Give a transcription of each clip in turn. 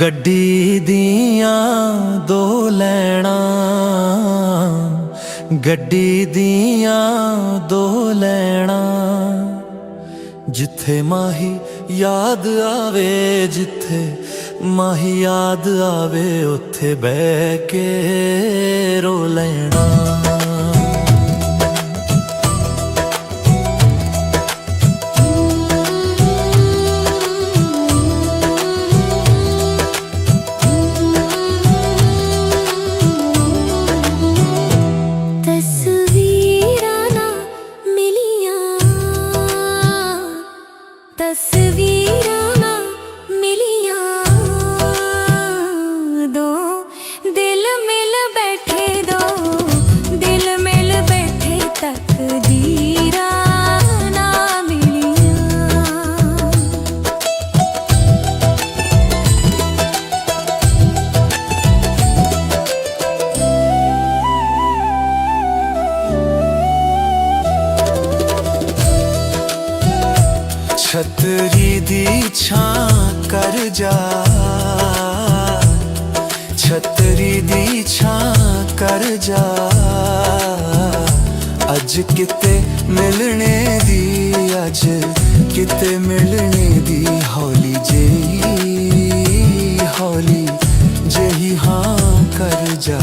गड्डी दियां दो लैना, गड्डी दियां दो लैना, जिथे माही याद आवे, जिथे माही याद आवे, उथे बह के रो लेना। छतरी दी छां कर जा, छतरी दी छां कर जा, अज किते मिलने दी, अज किते मिलने दी, हौली जेही हाँ कर जा।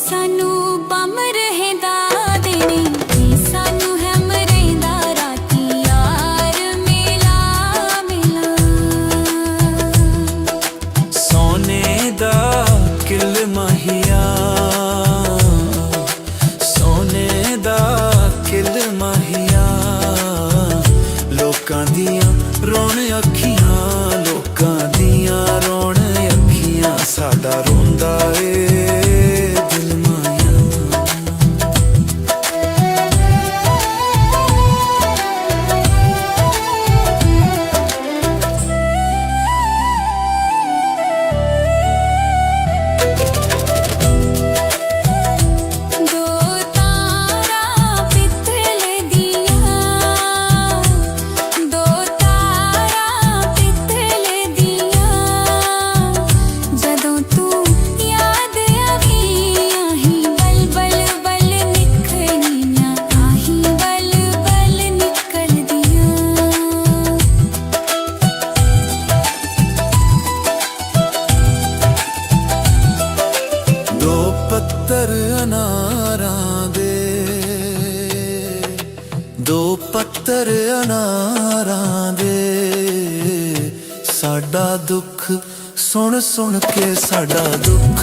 सानू बम रहेंदा देने, सानू हम रहेंदा राती यार मिला मिला। सोने दा किल माहिया, सोने दा किल माहिया, लोकां दियां रोण अखियां, लोकां दियां रोण अखियां, साडा रोंदा ए पत्तर अनारां दे, दो पत्तर अनारां दे, साडा दुख सुन सुन के, साडा दुख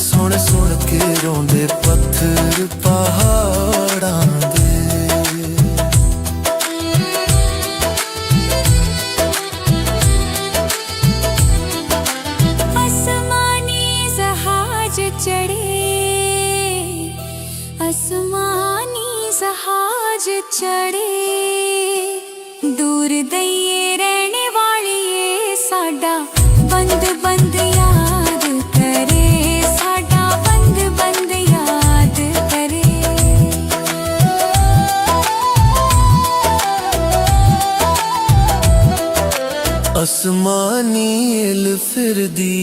सुन सुन के, रोंदे पत्थर पहाड़ां दे। आसमानी जहाज चढ़े, दूर दइए रहने वाली ये, साडा बंद बंद याद करे, साडा बंद बंद याद करे। आसमानी इल फिरदी,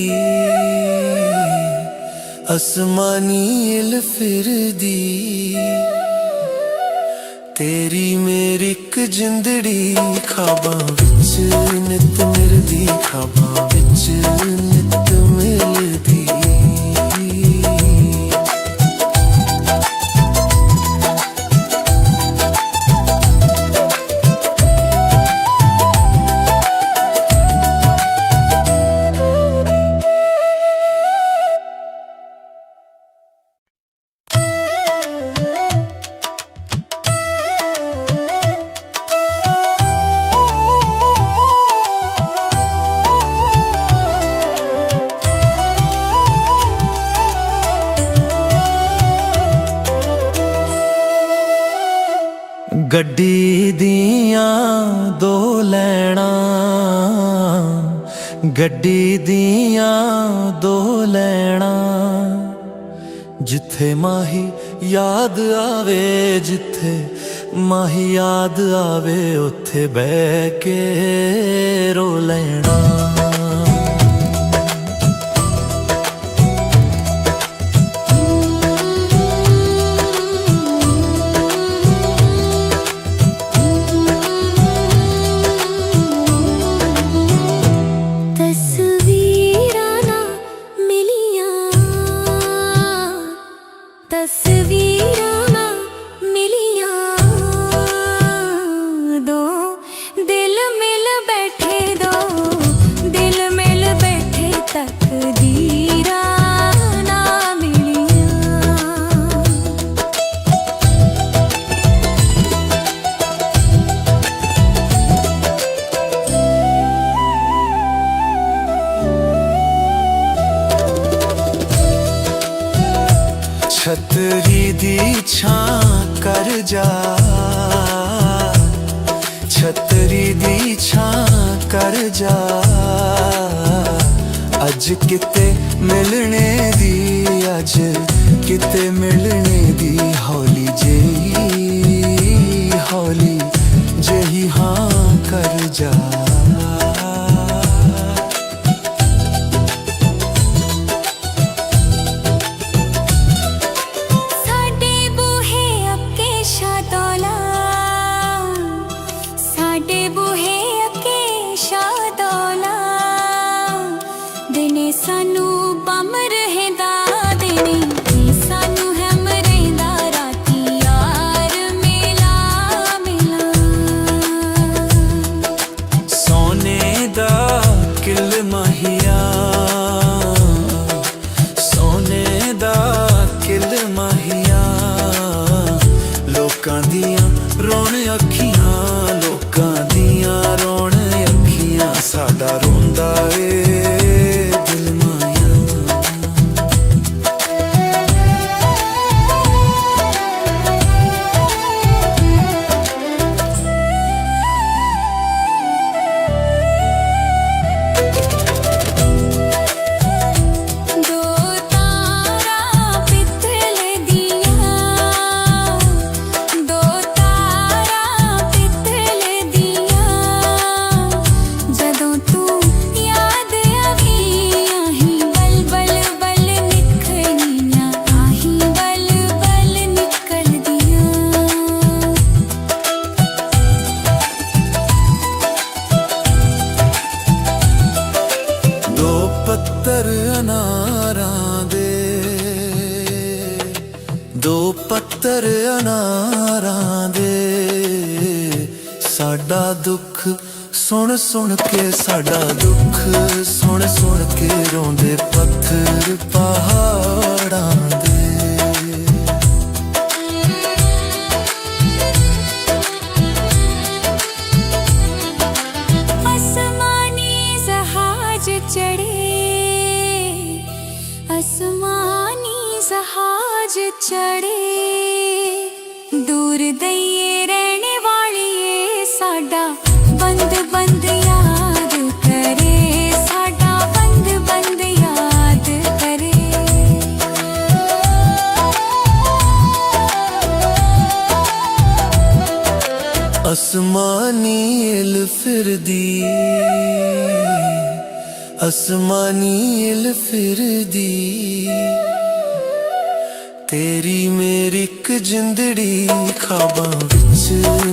आसमानी इल फिरदी, तेरी मेरी इक जिंदड़ी, ख्वाबां विच नित मिलदी, ख्वाबां विच नित मिलदी। ਗੱਡੀ ਦੀਆਂ ਦੋ ਲੈਣਾ, ਗੱਡੀ ਦੀਆਂ ਦੋ ਲੈਣਾ, ਜਿੱਥੇ ਮਾਹੀ ਯਾਦ ਆਵੇ, ਜਿੱਥੇ ਮਾਹੀ ਯਾਦ ਆਵੇ, ਉੱਥੇ ਬਹਿ ਕੇ ਰੋ ਲੈਣਾ। ਤਸਵੀਰਾਂ ਨਾ ਮਿਲੀਆਂ, ਦੋ ਦਿਲ ਮਿਲ ਬੈਠੇ, ਦੋ ਦਿਲ ਮਿਲ ਬੈਠੇ, ਤਕਦੀਰਾਂ ਨਾ ਮਿਲੀਆਂ। ਛਤਰੀ ਦੀ ਛਾਂ ਕਰ ਜਾ, ਛਤਰੀ ਦੀ ਛਾਂ ਕਰ ਜਾ, ਅੱਜ ਕਿਤੇ ਮਿਲਣੇ ਦੀ, ਅੱਜ ਕਿਤੇ ਮਿਲਣੇ ਦੀ, ਹੌਲੀ ਜਿਹੀ, ਹੌਲੀ ਜਿਹੀ ਹਾਂ ਕਰ ਜਾ। ਸਾਨੂੰ ਬਮ ਰਹਿੰਦਾ ਦਿਨੇ, ਸਾਨੂੰ ਹਮ ਰਹਿੰਦਾ ਰਾਤੀ, ਯਾਰ ਮਿਲਾ ਮਿਲਾ। ਸੋਨੇ ਦਾ ਕਿਲ ਮਾਹੀਆ, ਸੋਨੇ ਦਾ ਕਿਲ ਮਾਹੀਆ, ਲੋਕਾਂ ਦੀਆਂ ਰੋਣ ਅੱਖੀਆਂ, ਲੋਕਾਂ ਦੀਆਂ ਰੋਣ ਅੱਖੀਆਂ, ਸਾਡਾ ਰੋਂਦਾ ਏ ਪੱਤਰ ਅਨਾਰਾਂ ਦੇ, ਦੋ ਪੱਤਰ ਅਨਾਰਾਂ ਦੇ, ਸਾਡਾ ਦੁੱਖ ਸੁਣ ਸੁਣ ਕੇ, ਸਾਡਾ ਦੁੱਖ ਸੁਣ ਸੁਣ ਕੇ, ਰੋਂਦੇ ਪੱਥਰ ਪਹਾੜਾਂ ਦੇ। ਅਸਮਾਨੀ ਜਹਾਜ਼ ਚੜੇ, ਦੂਰ ਦਈਏ ਰਹਿਣ ਵਾਲੀਏ, ਸਾਡਾ ਬੰਦ ਬੰਦ ਯਾਦ ਕਰੇ, ਸਾਡਾ ਬੰਦ ਬੰਦ ਯਾਦ ਕਰੇ। ਅਸਮਾਨੀ ਇਲ ਫਿਰਦੀ, ਅਸਮਾਨੀ ਇਲ ਫਿਰਦੀ, ਤੇਰੀ ਮੇਰੀ ਇੱਕ ਜਿੰਦੜੀ, ਖਾਬਾਂ ਵਿੱਚ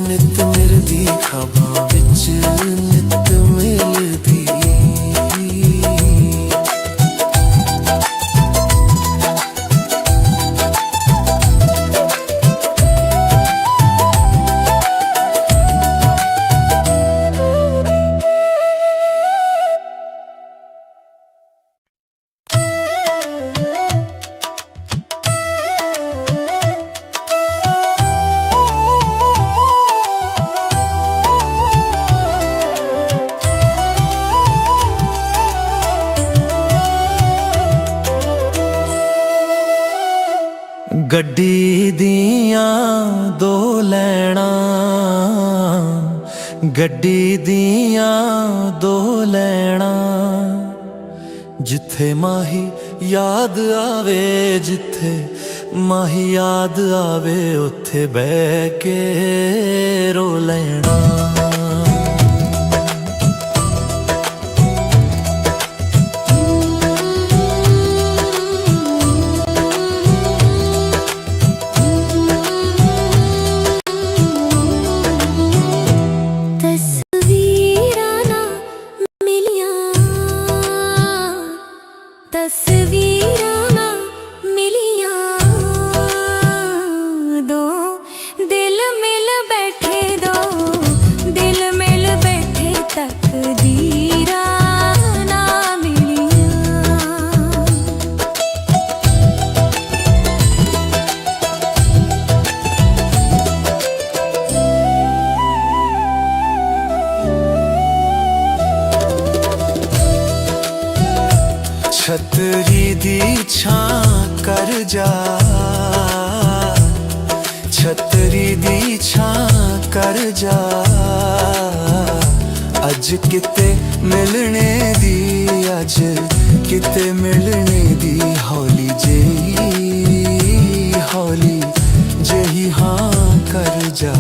ਨਿਤ ਮਿਲਦੀ, ਖਾਬਾਂ ਵਿੱਚ ਨਿਤ ਮਿਲਦੀ। ਗੱਡੀ ਦੀਆਂ ਦੋ ਲੈਣਾ ਗੱਡੀ ਦੀਆਂ ਦੋ ਲੈਣਾ, ਜਿੱਥੇ ਮਾਹੀ ਯਾਦ ਆਵੇ, ਜਿੱਥੇ ਮਾਹੀ ਯਾਦ ਆਵੇ, ਉੱਥੇ ਬਹਿ ਕੇ ਰੋ ਲੈਣਾ। ਤਸਵੀਰਾਂ ਨਾ ਮਿਲੀਆਂ, ਦੋ ਦਿਲ ਮਿਲ ਬੈਠੇ, ਦੋ ਦਿਲ ਮਿਲ ਬੈਠੇ, ਤਕਦੀਰਾਂ ਨਾ ਮਿਲੀਆਂ। ਛਤਰੀ ਦੀ ਛਾਂ ਕਰ ਜਾ, ਛਤਰੀ ਦੀ ਛਾਂ ਕਰ ਜਾ, ਅੱਜ ਕਿਤੇ ਮਿਲਣੇ ਦੀ, ਅੱਜ ਕਿਤੇ ਮਿਲਣੇ ਦੀ, ਹੌਲੀ ਜਿਹੀ, ਹੌਲੀ ਜਿਹੀ ਹਾਂ ਕਰ ਜਾ।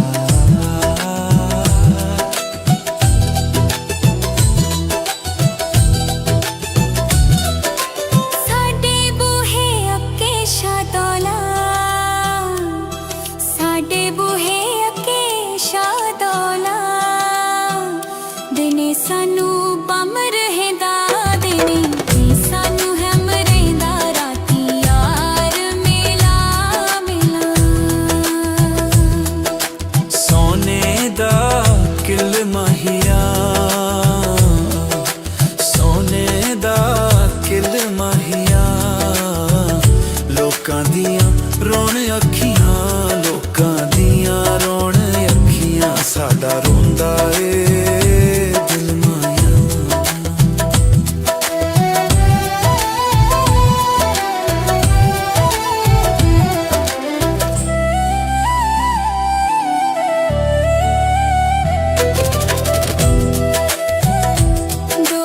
ਸਾਨੂੰ ਬਮ ਰਹਿੰਦਾ ਦਿਨੇ, ਸਾਨੂੰ ਹਮ ਰਹਿੰਦਾ ਰਾਤੀ, ਯਾਰ ਮਿਲਾ ਮਿਲਾ। ਸੋਨੇ ਦਾ ਕਿਲ ਮਾਹੀਆ, ਸੋਨੇ ਦਾ ਕਿਲ ਮਾਹੀਆ, ਲੋਕਾਂ ਦੀਆਂ ਰੋਣ ਅੱਖੀਆਂ, ਲੋਕਾਂ ਦੀਆਂ ਰੋਣ ਅੱਖੀਆਂ, ਸਾਡਾ ਰੋਂਦਾ ਏ ਦਿਲ ਮਾਇਆ। ਦੋ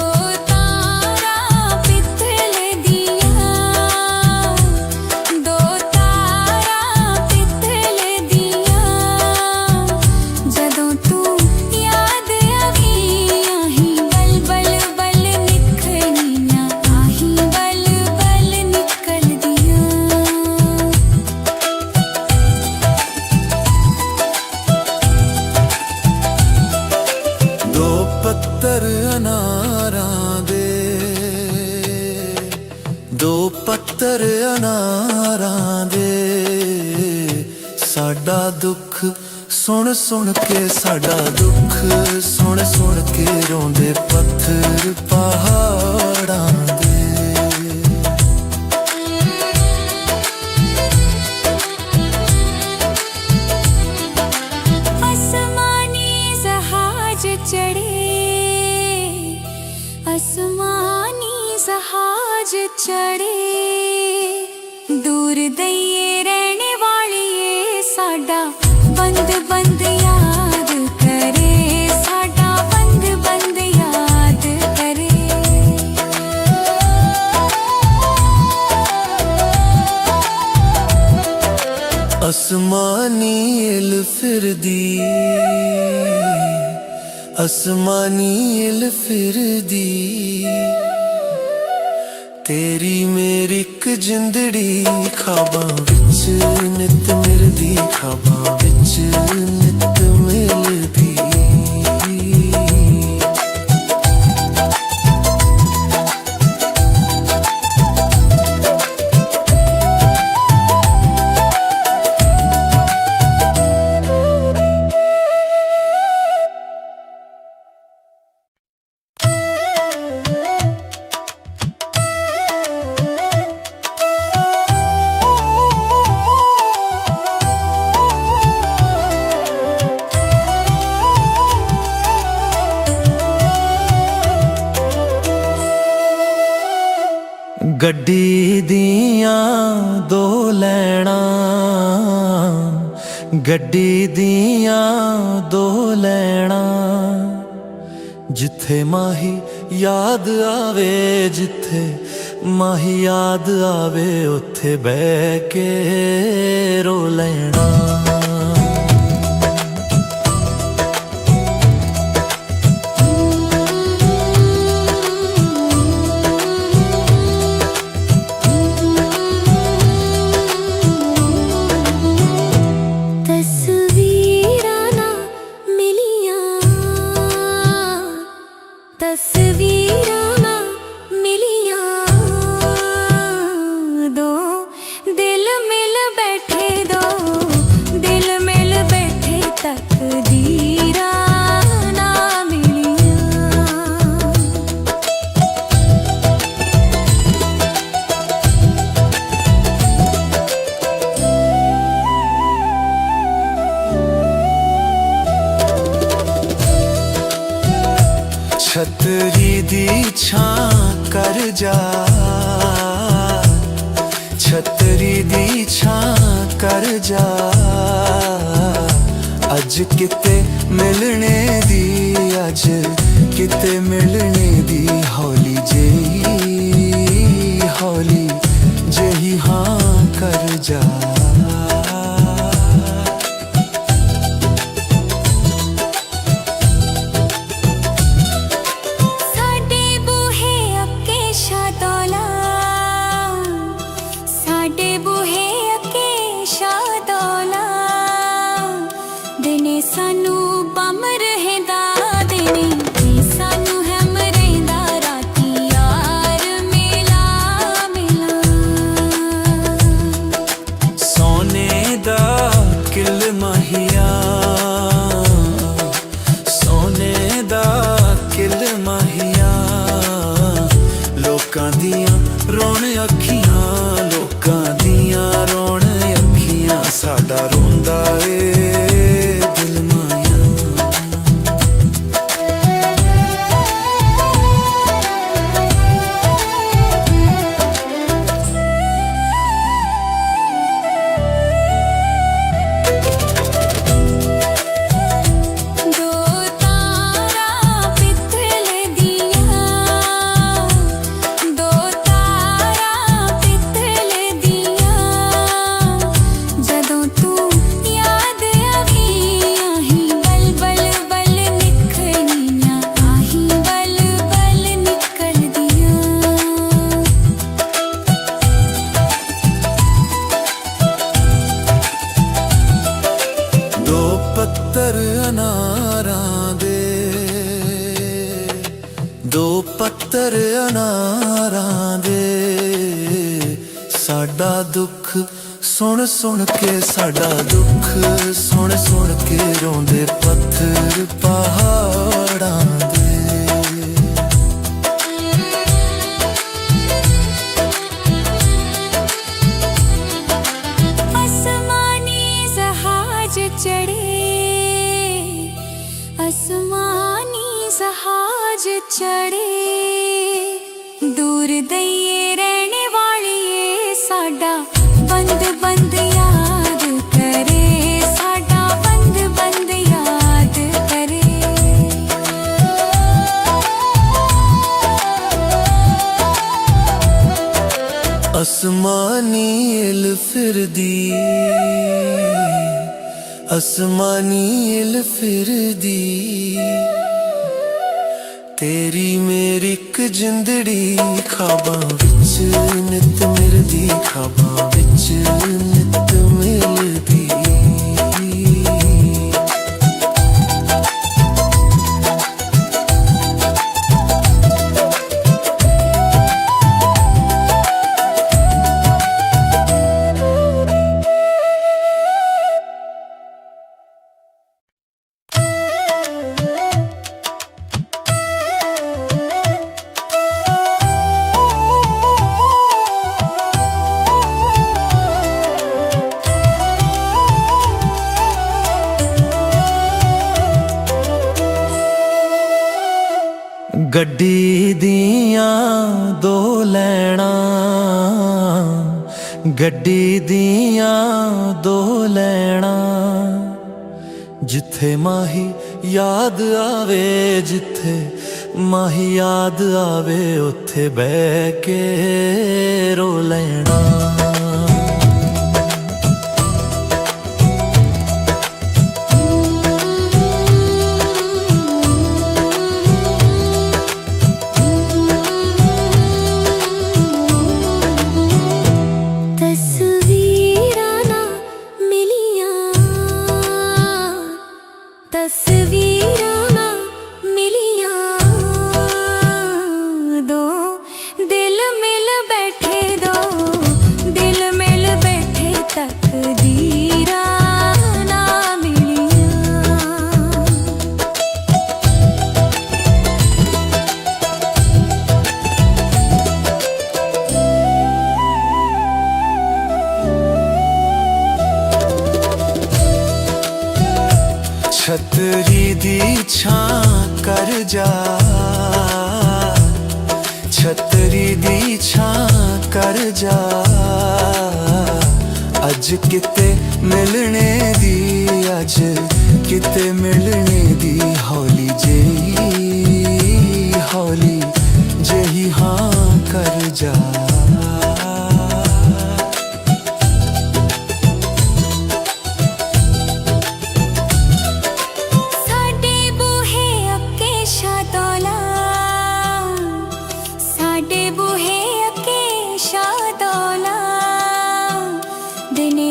ਤਾਰਾਂ ਪਿੱਤਲ ਦੀਆਂ, ਦੋ ਤਾਰਾਂ ਪਿੱਤਲ ਦੀਆਂ, ਜਦੋਂ ਤੂੰ ਯਾਦ ਆਵੀ, ਆਹੀਂ ਬਲ ਬਲ ਬਲ ਨਿਕਲੀਆਂ, ਆਹੀਂ ਬਲ ਬਲ ਨਿਕਲਦੀਆਂ। ਦੋ ਪੱਤਰ ਅਨਾਰਾਂ ਦੇ, ਦੋ ਪੱਤਰ ਅਨਾਰਾਂ ਦੇ, ਸਾਡਾ ਦੁੱਖ ਸੁਣ ਸੁਣ ਕੇ, ਸਾਡਾ ਦੁੱਖ ਸੁਣ ਸੁਣ ਕੇ, ਰੋਂਦੇ ਪੱਥਰ ਪਹਾੜਾਂ ਦੇ। ਅਸਮਾਨੀ ਜਹਾਜ਼ ਚੜੇ, ਅਸਮਾਨੀ ਜਹਾਜ਼ ਚੜੇ, ਦੂਰ ਦਈਏ ਰਹਿਣ ਵਾਲੀਏ, ਸਾਡਾ ਬੰਦ ਬੰਦ ਯਾਦ ਕਰੇ, ਸਾਡਾ ਬੰਦ ਬੰਦ ਯਾਦ ਕਰੇ। ਅਸਮਾਨੀ ਇਲ ਫਿਰਦੀ, ਅਸਮਾਨੀ ਇਲ ਫਿਰਦੀ, ਤੇਰੀ ਮੇਰੀ ਇੱਕ ਜਿੰਦੜੀ, ਖਾਬਾਂ ਵਿੱਚ ਨਿਤ ਮਿਲਦੀ, ਖਾਬਾਂ ਵਿੱਚ ਨਿਤ ਮਿਲਦੀ। ਗੱਡੀ ਦੀਆਂ ਦੋ ਲੈਣਾ, ਗੱਡੀ ਦੀਆਂ ਦੋ ਲੈਣਾ ਜਿੱਥੇ ਮਾਹੀ ਯਾਦ ਆਵੇ, ਜਿੱਥੇ ਮਾਹੀ ਯਾਦ ਆਵੇ ਉੱਥੇ ਬਹਿ ਕੇ ਰੋ ਲੈਣਾ। ਤਸਵੀਰਾਂ ਨਾ ਮਿਲੀਆਂ, ਦੋ ਦਿਲ ਮਿਲ ਬੈਠੇ, ਦੋ ਦਿਲ ਮਿਲ ਬੈਠੇ, ਤਕਦੀਰਾਂ ਨਾ ਮਿਲੀਆਂ। ਛਤਰੀ ਦੀ ਛਾਂ ਕਰ ਜਾ, ਛਤਰੀ ਦੀ ਛਾਂ ਕਰ ਜਾ, ਅੱਜ ਕਿਤੇ ਮਿਲਣੇ ਦੀ, ਅੱਜ ਕਿਤੇ ਮਿਲਣੇ ਦੀ, ਹੌਲੀ ਜਿਹੀ, ਹੌਲੀ ਜਿਹੀ ਹਾਂ ਕਰ ਜਾ। ਸਾਨੂੰ ਬਮ ਰਹਿੰਦਾ ਦਿਨੇ, ਸਾਨੂੰ ਹਮ ਰਹਿੰਦਾ ਰਾਤੀ, ਯਾਰ ਮਿਲਾ ਮਿਲਾ। ਸੋਨੇ ਦਾ ਕਿਲ ਮਾਹੀਆ, ਸੋਨੇ ਦਾ ਕਿਲ ਮਾਹੀਆ, ਲੋਕਾਂ ਦੀਆਂ ਰੋਣ ਅੱਖੀਆਂ, ਲੋਕਾਂ ਦੀਆਂ ਰੋਣ ਅੱਖੀਆਂ, ਸਾਡਾ ਰੋਂਦਾ ਏ ਪੱਤਰ ਅਨਾਰਾਂ ਦੇ, ਦੋ ਪੱਤਰ ਅਨਾਰਾਂ ਦੇ, ਸਾਡਾ ਦੁੱਖ ਸੁਣ ਸੁਣ ਕੇ, ਸਾਡਾ ਦੁੱਖ ਸੁਣ ਸੁਣ ਕੇ ਰੋਂਦੇ ਪੱਥਰ ਪਹਾੜਾਂ ਦੇ। आसमानी जहाज चढ़े, दूर दइए रहने वालिए, साडा बंद बंद याद करे, साडा बंद बंद याद करे। आसमानी इल फिरदी, आसमानी इल फिरदी, तेरी मेरी इक जिंदड़ी, ख्वाबां विच नित मिलदी, ख्वाबां विच नित मिलदी। ਗੱਡੀ ਦੀਆਂ ਦੋ ਲੈਣਾ ਗੱਡੀ ਦੀਆਂ ਦੋ ਲੈਣਾ, ਜਿੱਥੇ ਮਾਹੀ ਯਾਦ ਆਵੇ, ਜਿੱਥੇ ਮਾਹੀ ਯਾਦ ਆਵੇ, ਉੱਥੇ ਬਹਿ ਕੇ ਰੋ ਲੈਣਾ। ਤਸਵੀਰਾਂ ਨਾ ਮਿਲੀਆਂ, ਦੋ ਦਿਲ ਮਿਲ ਬੈਠੇ, ਦੋ ਦਿਲ ਮਿਲ ਬੈਠੇ, ਤਕਦੀਰਾਂ ਨਾ ਮਿਲੀਆਂ। ਛਤਰੀ ਦੀ ਛਾਂ ਕਰ ਜਾ, ਛਤਰੀ ਦੀ ਛਾਂ ਕਰ ਜਾ, ਅੱਜ ਕਿਤੇ ਮਿਲਣੇ ਦੀ, ਅੱਜ ਕਿਤੇ ਮਿਲਣੇ ਦੀ, ਹੌਲੀ ਜਿਹੀ, ਹੌਲੀ ਜਿਹੀ ਹਾਂ ਕਰ ਜਾ।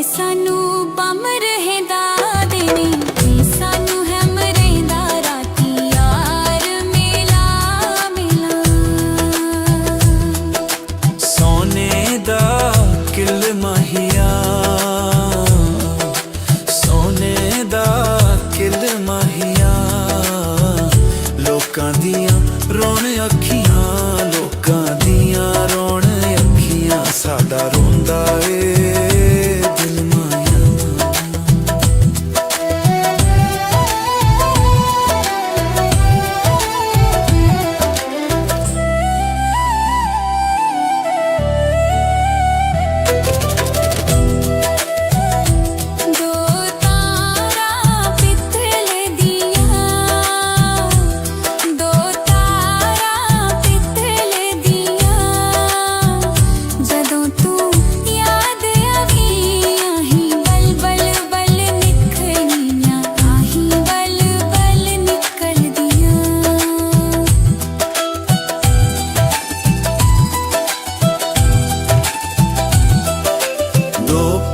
ਸਾਨੂੰ ਬੰਮ ਰਹਿੰਦਾ ਦਿਨੇ, ਸਾਨੂੰ ਹੈਮ ਰਹਿੰਦਾ ਰਾਤੀ, ਯਾਰ ਮਿਲਾ ਮਿਲਾ। ਸੋਨੇ ਦਾ ਕਿਲ ਮਾਹੀਆ, ਸੋਨੇ ਦਾ ਕਿਲ ਮਾਹੀਆ, ਲੋਕਾਂ ਦੀਆਂ ਰੋਣ ਅੱਖੀਆਂ, ਲੋਕਾਂ ਦੀਆਂ ਰੋਣ ਅੱਖੀਆਂ, ਸਾਡਾ ਰੋਂਦਾ ਏ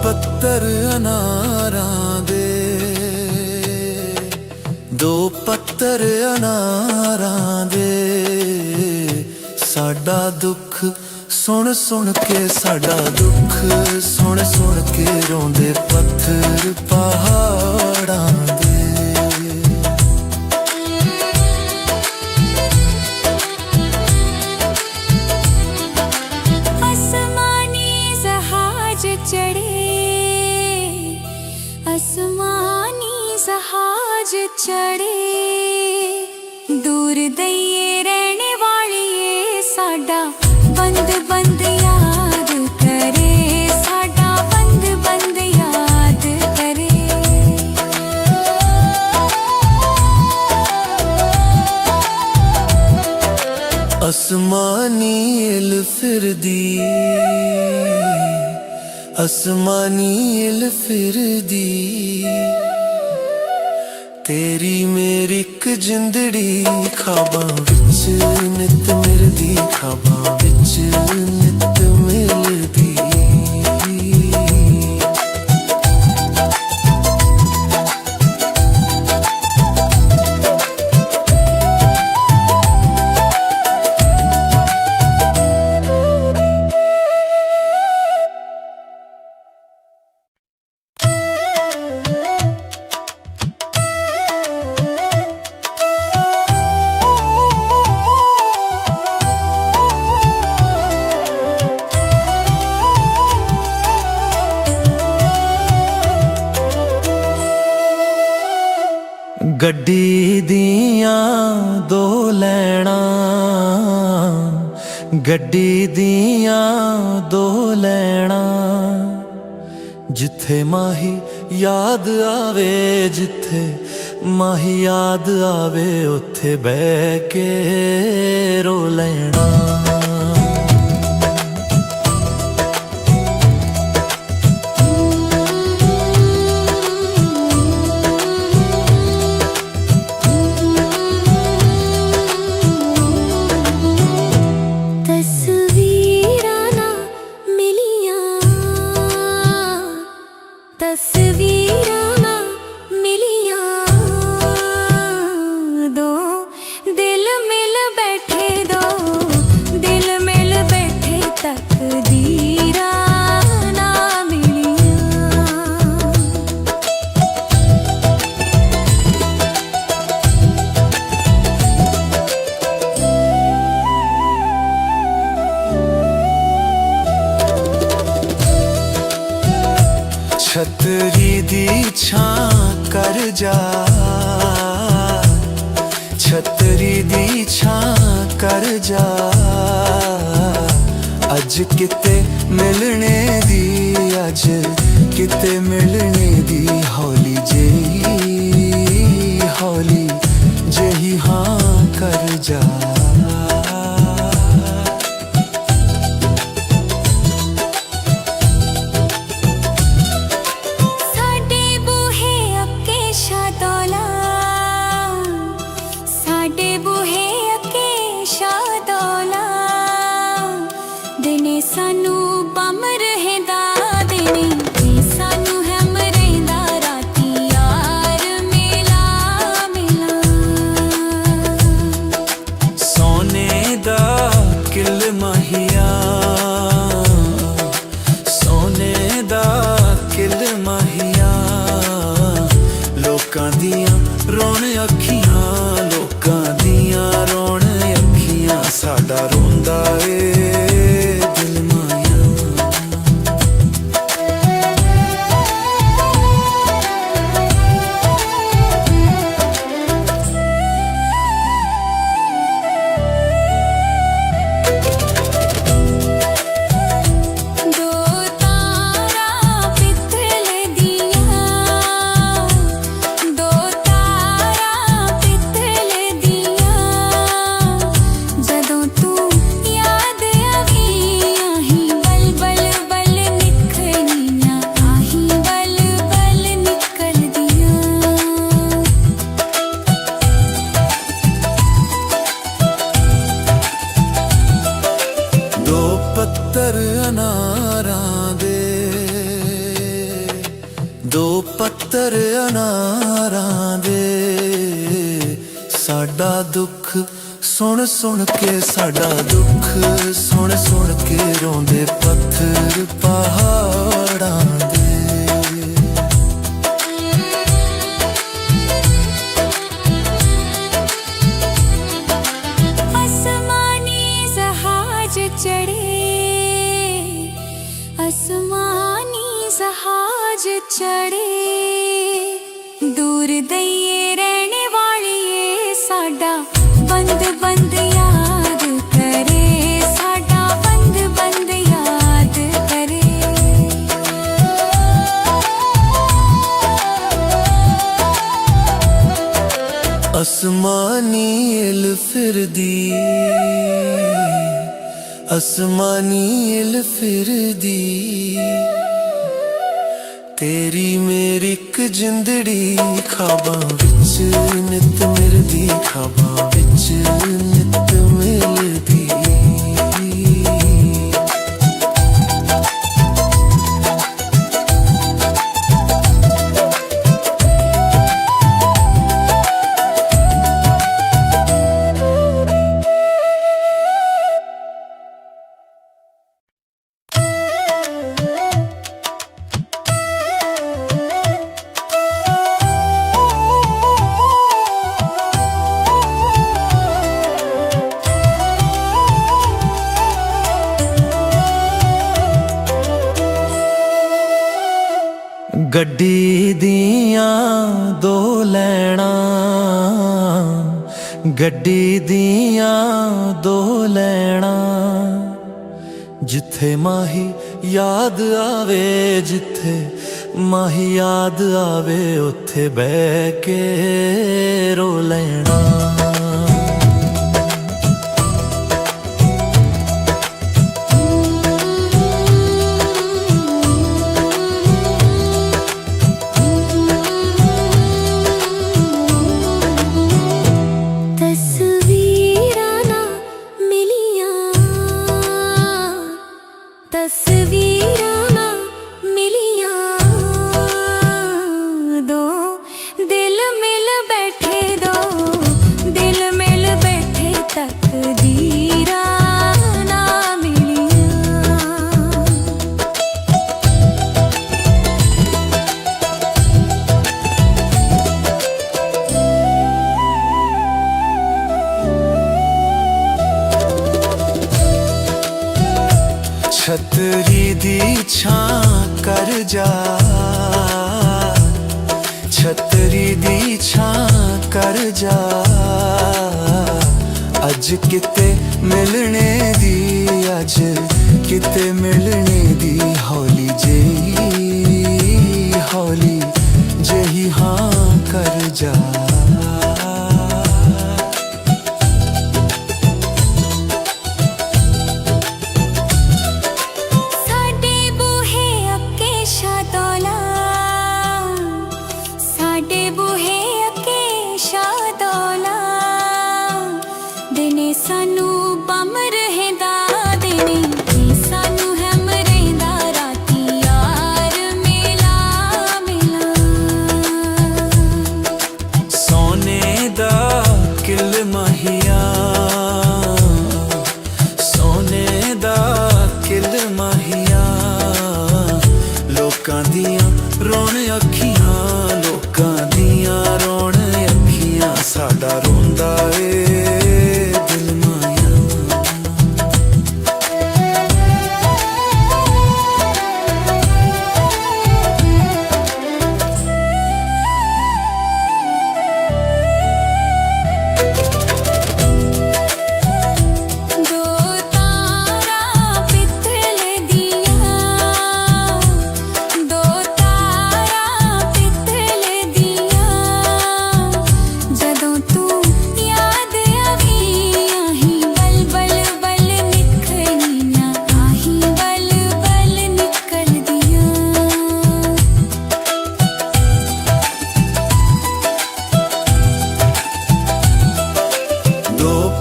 ਪੱਤਰ ਅਨਾਰਾਂ ਦੇ, ਦੋ ਪੱਤਰ ਅਨਾਰਾਂ ਦੇ, ਸਾਡਾ ਦੁੱਖ ਸੁਣ ਸੁਣ ਕੇ, ਸਾਡਾ ਦੁੱਖ ਸੁਣ ਸੁਣ ਕੇ, ਰੋਂਦੇ ਪੱਥਰ ਪਹਾੜਾਂ ਦੇ। ਅਸਮਾਨੀ ਜਹਾਜ਼ ਚੜੇ, ਦੂਰ ਦਈਏ ਰਹਿਣ ਵਾਲੀਏ, ਸਾਡਾ ਬੰਦ ਬੰਦ ਯਾਦ ਕਰੇ, ਸਾਡਾ ਬੰਦ ਬੰਦ ਯਾਦ ਕਰੇ। ਅਸਮਾਨੀ ਇਲ ਫਿਰਦੀ, ਅਸਮਾਨੀ ਇਲ ਫਿਰਦੀ, ਤੇਰੀ ਮੇਰੀ ਇੱਕ ਜਿੰਦੜੀ, ਖਾਬਾਂ ਵਿੱਚ ਨਿਤ ਮਿਲਦੀ, ਖਾਬਾਂ ਵਿੱਚ ਨਿਤ ਮਿਲਦੀ। ਗੱਡੀ ਦੀਆਂ ਦੋ ਲੈਣਾ, ਗੱਡੀ ਦੀਆਂ ਦੋ ਲੈਣਾ, ਜਿੱਥੇ ਮਾਹੀ ਯਾਦ ਆਵੇ, ਜਿੱਥੇ ਮਾਹੀ ਯਾਦ ਆਵੇ, ਉੱਥੇ ਬਹਿ ਕੇ ਰੋ ਲੈਣਾ। ਤਸਵੀਰਾਂ ਨਾ ਮਿਲੀਆਂ, ਦੋ ਦਿਲ ਮਿਲ ਬੈਠੇ, ਦੋ ਦਿਲ ਮਿਲ ਬੈਠੇ, ਤਕਦੀਰਾਂ ਨਾ ਮਿਲੀਆਂ। ਛਤਰੀ ਦੀ ਛਾਂ ਕਰ ਜਾ, ਛਤਰੀ ਦੀ ਛਾਂ ਕਰ ਜਾ, ਅੱਜ ਕਿਤੇ ਮਿਲਣੇ ਦੀ, ਅੱਜ ਕਿਤੇ ਮਿਲਣੇ ਦੀ, ਹੌਲੀ ਜਿਹੀ, ਹੌਲੀ ਜਿਹੀ ਹਾਂ ਕਰ ਜਾ। ਸਾਨੂੰ ਬਮ ਰਹਿੰਦਾ ਦਿਨੇ, ਸਾਨੂੰ ਹੈਮ ਰਹਿੰਦਾ ਰਾਤੀ, ਯਾਰ ਮਿਲਾ ਮਿਲਾ। ਸੋਨੇ ਦਾ ਕਿਲ ਮਾਹੀਆ, ਸੋਨੇ ਦਾ ਕਿਲ ਮਾਹੀਆ, ਲੋਕਾਂ ਦੀਆਂ ਰੋਣ ਅੱਖੀਆਂ, ਲੋਕਾਂ ਦੀਆਂ ਰੋਣ ਅੱਖੀਆਂ, ਸਾਡਾ ਰੋਂਦਾ ਏ ਪੱਤਰ ਅਨਾਰਾਂ ਦੇ, ਦੋ ਪੱਤਰ ਅਨਾਰਾਂ ਦੇ, ਸਾਡਾ ਦੁੱਖ ਸੁਣ ਸੁਣ ਕੇ, ਸਾਡਾ ਦੁੱਖ ਸੁਣ ਸੁਣ ਕੇ, ਰੋਂਦੇ ਪੱਥਰ ਪਹਾੜਾਂ ਦੇ। ਅਸਮਾਨੀ ਜਹਾਜ਼ ਚੜੇ, ਦੂਰ ਦਈਏ ਰਹਿਣ ਵਾਲੀਏ, ਸਾਡਾ ਬੰਦ ਬੰਦ ਯਾਦ ਕਰੇ, ਸਾਡਾ ਬੰਦ ਬੰਦ ਯਾਦ ਕਰੇ। ਅਸਮਾਨੀ ਇਲ ਫਿਰਦੀ, ਅਸਮਾਨੀ ਇਲ ਫਿਰਦੀ, ਤੇਰੀ ਮੇਰੀ ਇੱਕ ਜਿੰਦੜੀ, ਖਾਬਾਂ ਵਿੱਚ ਨਿਤ ਮਿਲਦੀ, ਖਾਬਾਂ ਵਿੱਚ ਨਿਤ ਮਿਲਦੀ। ਗੱਡੀ ਦੀਆਂ ਦੋ ਲੈਣਾ, ਜਿੱਥੇ ਮਾਹੀ ਯਾਦ ਆਵੇ, ਜਿੱਥੇ ਮਾਹੀ ਯਾਦ ਆਵੇ, ਉੱਥੇ ਬਹਿ ਕੇ ਰੋ ਲੈਣਾ। ਤਸਵੀਰਾਂ ਨਾ ਮਿਲੀਆਂ, ਦੋ ਦਿਲ ਮਿਲ ਬੈਠੇ, ਦੋ ਦਿਲ ਮਿਲ ਬੈਠੇ, ਤਕਦੀਰਾਂ ਨਾ ਮਿਲੀਆਂ। ਛਤਰੀ ਦੀ ਛਾਂ ਕਰ ਜਾ, ਛਤਰੀ ਦੀ ਛਾਂ ਕਰ ਜਾ, ਅੱਜ ਕਿਤੇ ਮਿਲਣੇ ਦੀ, ਅੱਜ ਕਿਤੇ ਮਿਲਣੇ ਦੀ, ਹੌਲੀ ਜਿਹੀ, ਹੌਲੀ ਜਿਹੀ ਹਾਂ ਕਰ ਜਾ। ਸਾਨੂੰ ਬੰਮ ਰਹਿੰਦਾ ਦਿਨੇ, ਸਾਨੂੰ ਹੈਮ ਰਹਿੰਦਾ ਰਾਤੀ, ਯਾਰ ਮਿਲਾ ਮਿਲਾ। ਸੋਨੇ ਦਾ ਕਿਲ ਮਾਹੀਆ, ਸੋਨੇ ਦਾ ਕਿਲ ਮਾਹੀਆ, ਲੋਕਾਂ ਦੀਆਂ ਰੋਣ ਅੱਖੀਆਂ, ਲੋਕਾਂ ਦੀਆਂ ਰੋਣ ਅੱਖੀਆਂ, ਸਾਡਾ ਰੋਂਦਾ ਏ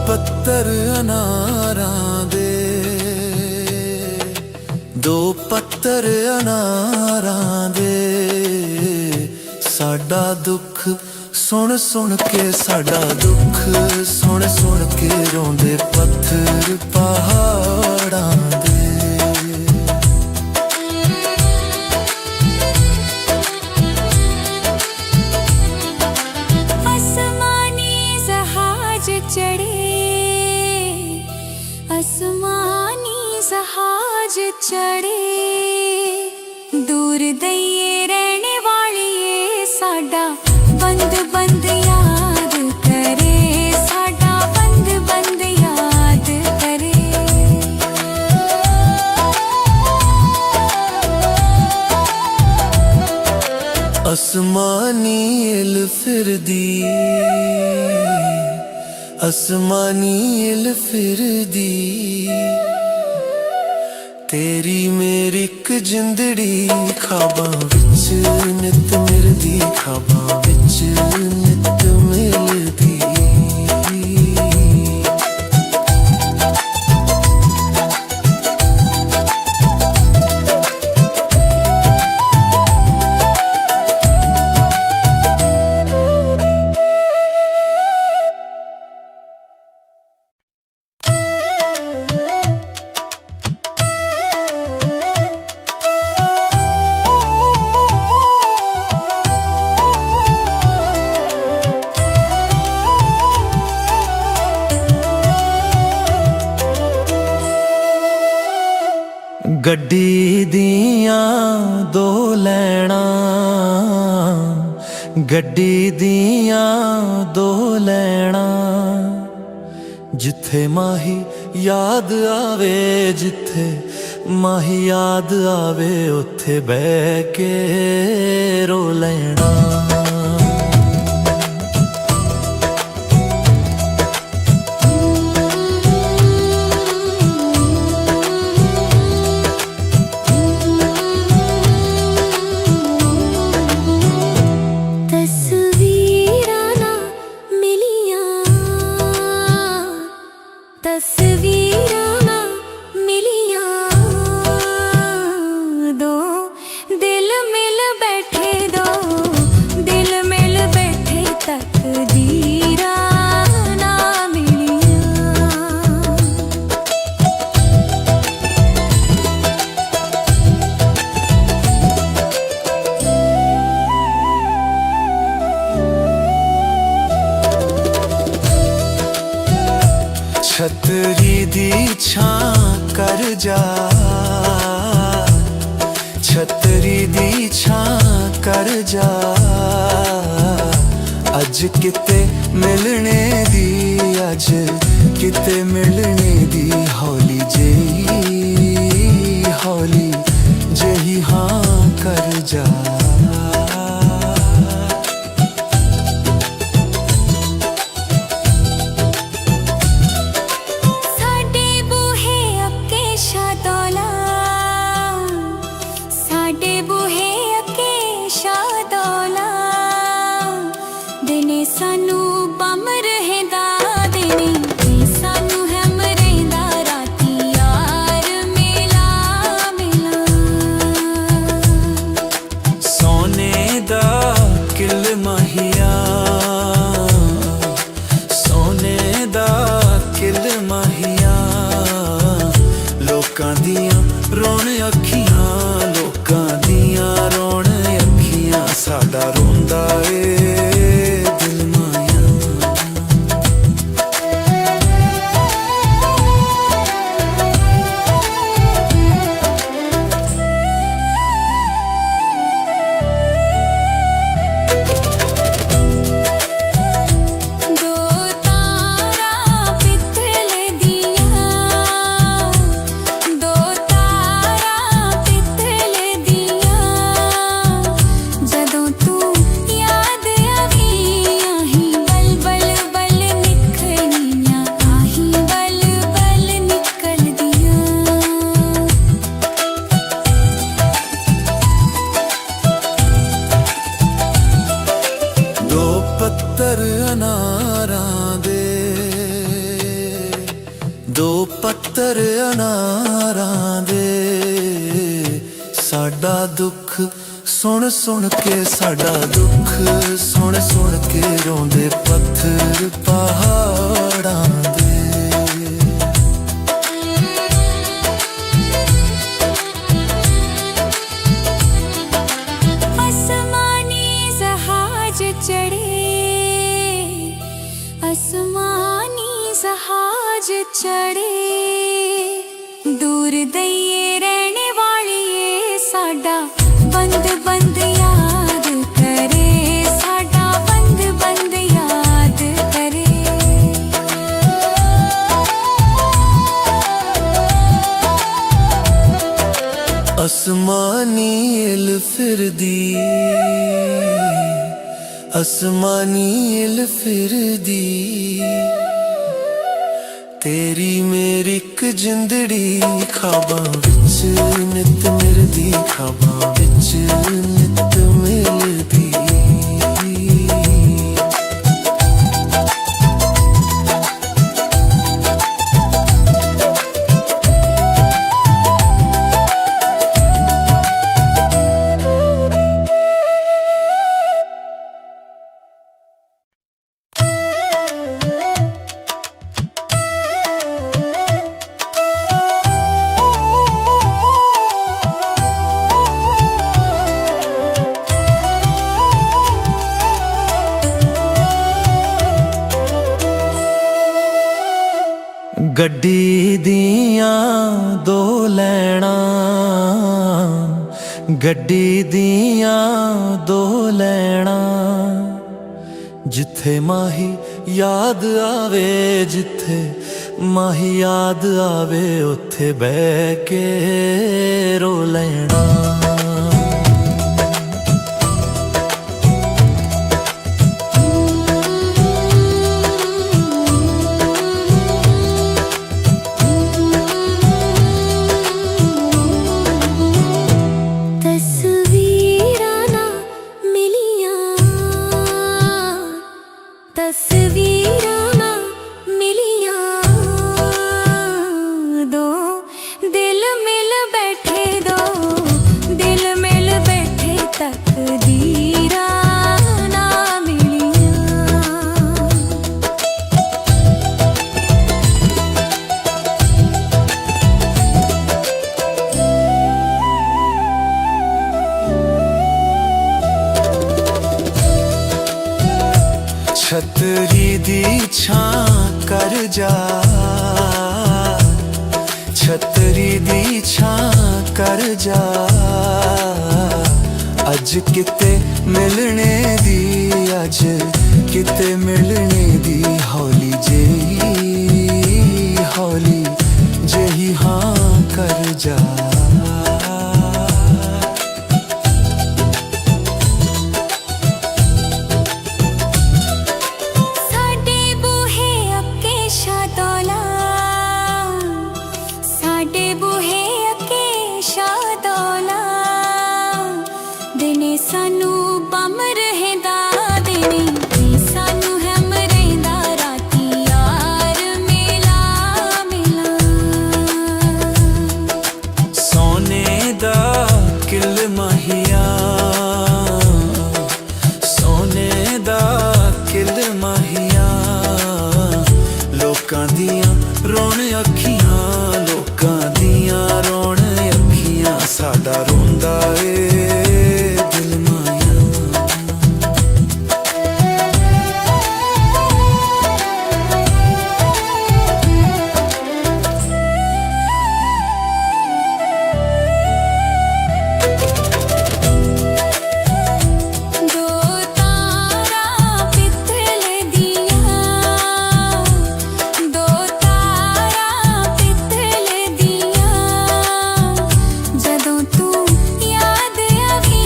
ਪੱਤਰ ਅਨਾਰਾਂ ਦੇ, ਦੋ ਪੱਤਰ ਅਨਾਰਾਂ ਦੇ, ਸਾਡਾ ਦੁੱਖ ਸੁਣ ਸੁਣ ਕੇ, ਸਾਡਾ ਦੁੱਖ ਸੁਣ ਸੁਣ ਕੇ, ਰੋਂਦੇ ਪੱਥਰ ਪਹਾੜਾਂ ਦੇ। ਅਸਮਾਨੀ ਜਹਾਜ਼ ਚੜੇ, ਦੂਰ ਦਈਏ ਰਹਿਣ ਵਾਲੀਏ, ਸਾਡਾ ਬੰਦ ਬੰਦ ਯਾਦ ਕਰੇ, ਸਾਡਾ ਬੰਦ ਬੰਦ ਯਾਦ ਕਰੇ। ਅਸਮਾਨੀ ਇਲ ਫਿਰਦੀ, ਅਸਮਾਨੀ ਇਲ ਫਿਰਦੀ, ਤੇਰੀ ਮੇਰੀ ਇੱਕ ਜਿੰਦੜੀ, ਖਾਬਾਂ ਵਿੱਚ ਨਿਤ ਮਿਲਦੀ, ਖਾਬਾਂ ਵਿੱਚ ਨਿਤ ਮਿਲਦੀ। ਗੱਡੀ ਦੀਆਂ ਦੋ ਲੈਣਾ, ਗੱਡੀ ਦੀਆਂ ਦੋ ਲੈਣਾ, ਜਿੱਥੇ ਮਾਹੀ ਯਾਦ ਆਵੇ, ਜਿੱਥੇ ਮਾਹੀ ਯਾਦ ਆਵੇ, ਉੱਥੇ ਬਹਿ ਕੇ ਰੋ ਲੈਣਾ। ਤਸਵੀਰਾਂ ਨਾ ਮਿਲੀਆਂ, ਦੋ ਦਿਲ ਮਿਲ ਬੈਠੇ, ਦੋ ਦਿਲ ਮਿਲ ਬੈਠੇ, ਤਕਦੀਰਾਂ ਨਾ ਮਿਲੀਆਂ। ਛਤਰੀ ਦੀ ਛਾਂ ਕਰ ਜਾ, ਛਤਰੀ ਦੀ ਛਾਂ ਕਰ ਜਾ, ਅੱਜ ਕਿਤੇ ਮਿਲਣੇ ਦੀ, ਅੱਜ ਕਿਤੇ ਮਿਲਣੇ ਦੀ, ਹੌਲੀ ਜਿਹੀ, ਹੌਲੀ ਜਿਹੀ ਹਾਂ ਕਰ ਜਾ। ਸਾਨੂੰ ਬੰਮ ਰਹਿੰਦਾ ਦਿਨੇ, ਸਾਨੂੰ ਹੈਮ ਰਹਿੰਦਾ ਰਾਤੀ, ਯਾਰ ਮਿਲਾ ਮਿਲਾ। ਸੋਨੇ ਦਾ ਕਿਲ ਮਾਹੀਆ, ਸੋਨੇ ਦਾ ਕਿਲ ਮਾਹੀਆ, ਲੋਕਾਂ ਦੀਆਂ ਰੋਣ ਅੱਖੀਆਂ, ਲੋਕਾਂ ਦੀਆਂ ਰੋਣ ਅੱਖੀਆਂ, ਸਾਡਾ ਰੋਂਦਾ ਏ ਪੱਤਰ ਅਨਾਰਾਂ ਦੇ, ਦੋ ਪੱਤਰ ਅਨਾਰਾਂ ਦੇ, ਸਾਡਾ ਦੁੱਖ ਸੁਣ ਸੁਣ ਕੇ, ਸਾਡਾ ਦੁੱਖ ਸੁਣ ਸੁਣ ਕੇ, ਰੋਂਦੇ ਪੱਥਰ ਪਹਾੜਾਂ ਦੇ। ਅਸਮਾਨੀ ਜਹਾਜ਼ ਚੜੇ, ਦੂਰ ਦਈਏ ਰਹਿਣ ਵਾਲੀਏ, ਸਾਡਾ ਬੰਦ ਬੰਦ ਯਾਦ ਕਰੇ, ਸਾਡਾ ਬੰਦ ਬੰਦ ਯਾਦ ਕਰੇ। ਅਸਮਾਨੀ ਇਲ ਫਿਰਦੀ, ਅਸਮਾਨੀ ਇਲ ਫਿਰਦੀ, ਤੇਰੀ ਮੇਰੀ ਇੱਕ ਜਿੰਦੜੀ, ਖਾਬਾਂ ਵਿੱਚ ਨਿਤ ਮਿਲਦੀ, ਖਾਬਾਂ ਵਿੱਚ ਨਿਤ ਮਿਲਦੀ। ਗੱਡੀ ਦੀਆਂ ਦੋ ਲੈਣਾ, ਗੱਡੀ ਦੀਆਂ ਦੋ ਲੈਣਾ, ਜਿੱਥੇ ਮਾਹੀ ਯਾਦ ਆਵੇ, ਜਿੱਥੇ ਮਾਹੀ ਯਾਦ ਆਵੇ ਉੱਥੇ ਬਹਿ ਕੇ ਰੋ ਲੈਣਾ। ਤਸਵੀਰਾਂ ਨਾ ਮਿਲੀਆਂ, ਤਸਵੀਰਾਂ ਨਾ ਮਿਲੀਆਂ, ਦੋ ਦਿਲ ਮਿਲ ਬੈਠੇ, ਦੋ ਦਿਲ ਮਿਲ ਬੈਠੇ, ਤਕਦੀਰਾਂ ਨਾ ਮਿਲੀਆਂ। ਛਤਰੀ ਦੀ ਛਾਂ ਕਰ ਜਾ, ਛਤਰੀ ਦੀ ਛਾਂ ਕਰ ਜਾ, ਅੱਜ ਕਿਤੇ ਮਿਲਣੇ ਦੀ, ਅੱਜ ਕਿਤੇ ਮਿਲਣੇ ਦੀ, ਹੌਲੀ ਜਿਹੀ, ਹੌਲੀ ਜਿਹੀ ਹਾਂ ਕਰ ਜਾ। ਸਾਡੇ ਬੂਹੇ ਅੱਗੇ ਸ਼ਾਦੋਲਾ, ਸਾਡੇ ਬੂਹੇ ਅੱਗੇ ਸ਼ਾਦੋਲਾ, ਦਿਨੇ ਸਾਨੂੰ ਬੰਮ ਰਹਿੰਦਾ, ਦਿਨੇ ਸਾਨੂੰ ਹਮ ਰਹਿੰਦਾ, ਰਾਤੀ ਯਾਰ ਮਿਲਾ ਮਿਲਾ। ਸੋਨੇ ਦਾ ਕਿਲ ਮਾਹੀਆ, ਸੋਨੇ ਦਾ ਕਿਲ ਮਾਹੀਆ, ਲੋਕਾਂ ਦੀਆਂ ਰੋਣ ਅੱਖੀਆਂ, ਲੋਕਾਂ ਦੀਆਂ ਰੋਣ ਅੱਖੀਆਂ, ਸਾਡਾ ਰੋਂਦਾ ਏ ਦਿਲ ਮਾਇਆ। ਦੋ ਤਾਰਾਂ ਪਿੱਤਲ ਦੀਆਂ, ਦੋ ਤਾਰਾਂ ਪਿੱਤਲ ਦੀਆਂ, ਜਦੋਂ ਤੂੰ ਯਾਦ ਆਵੀ,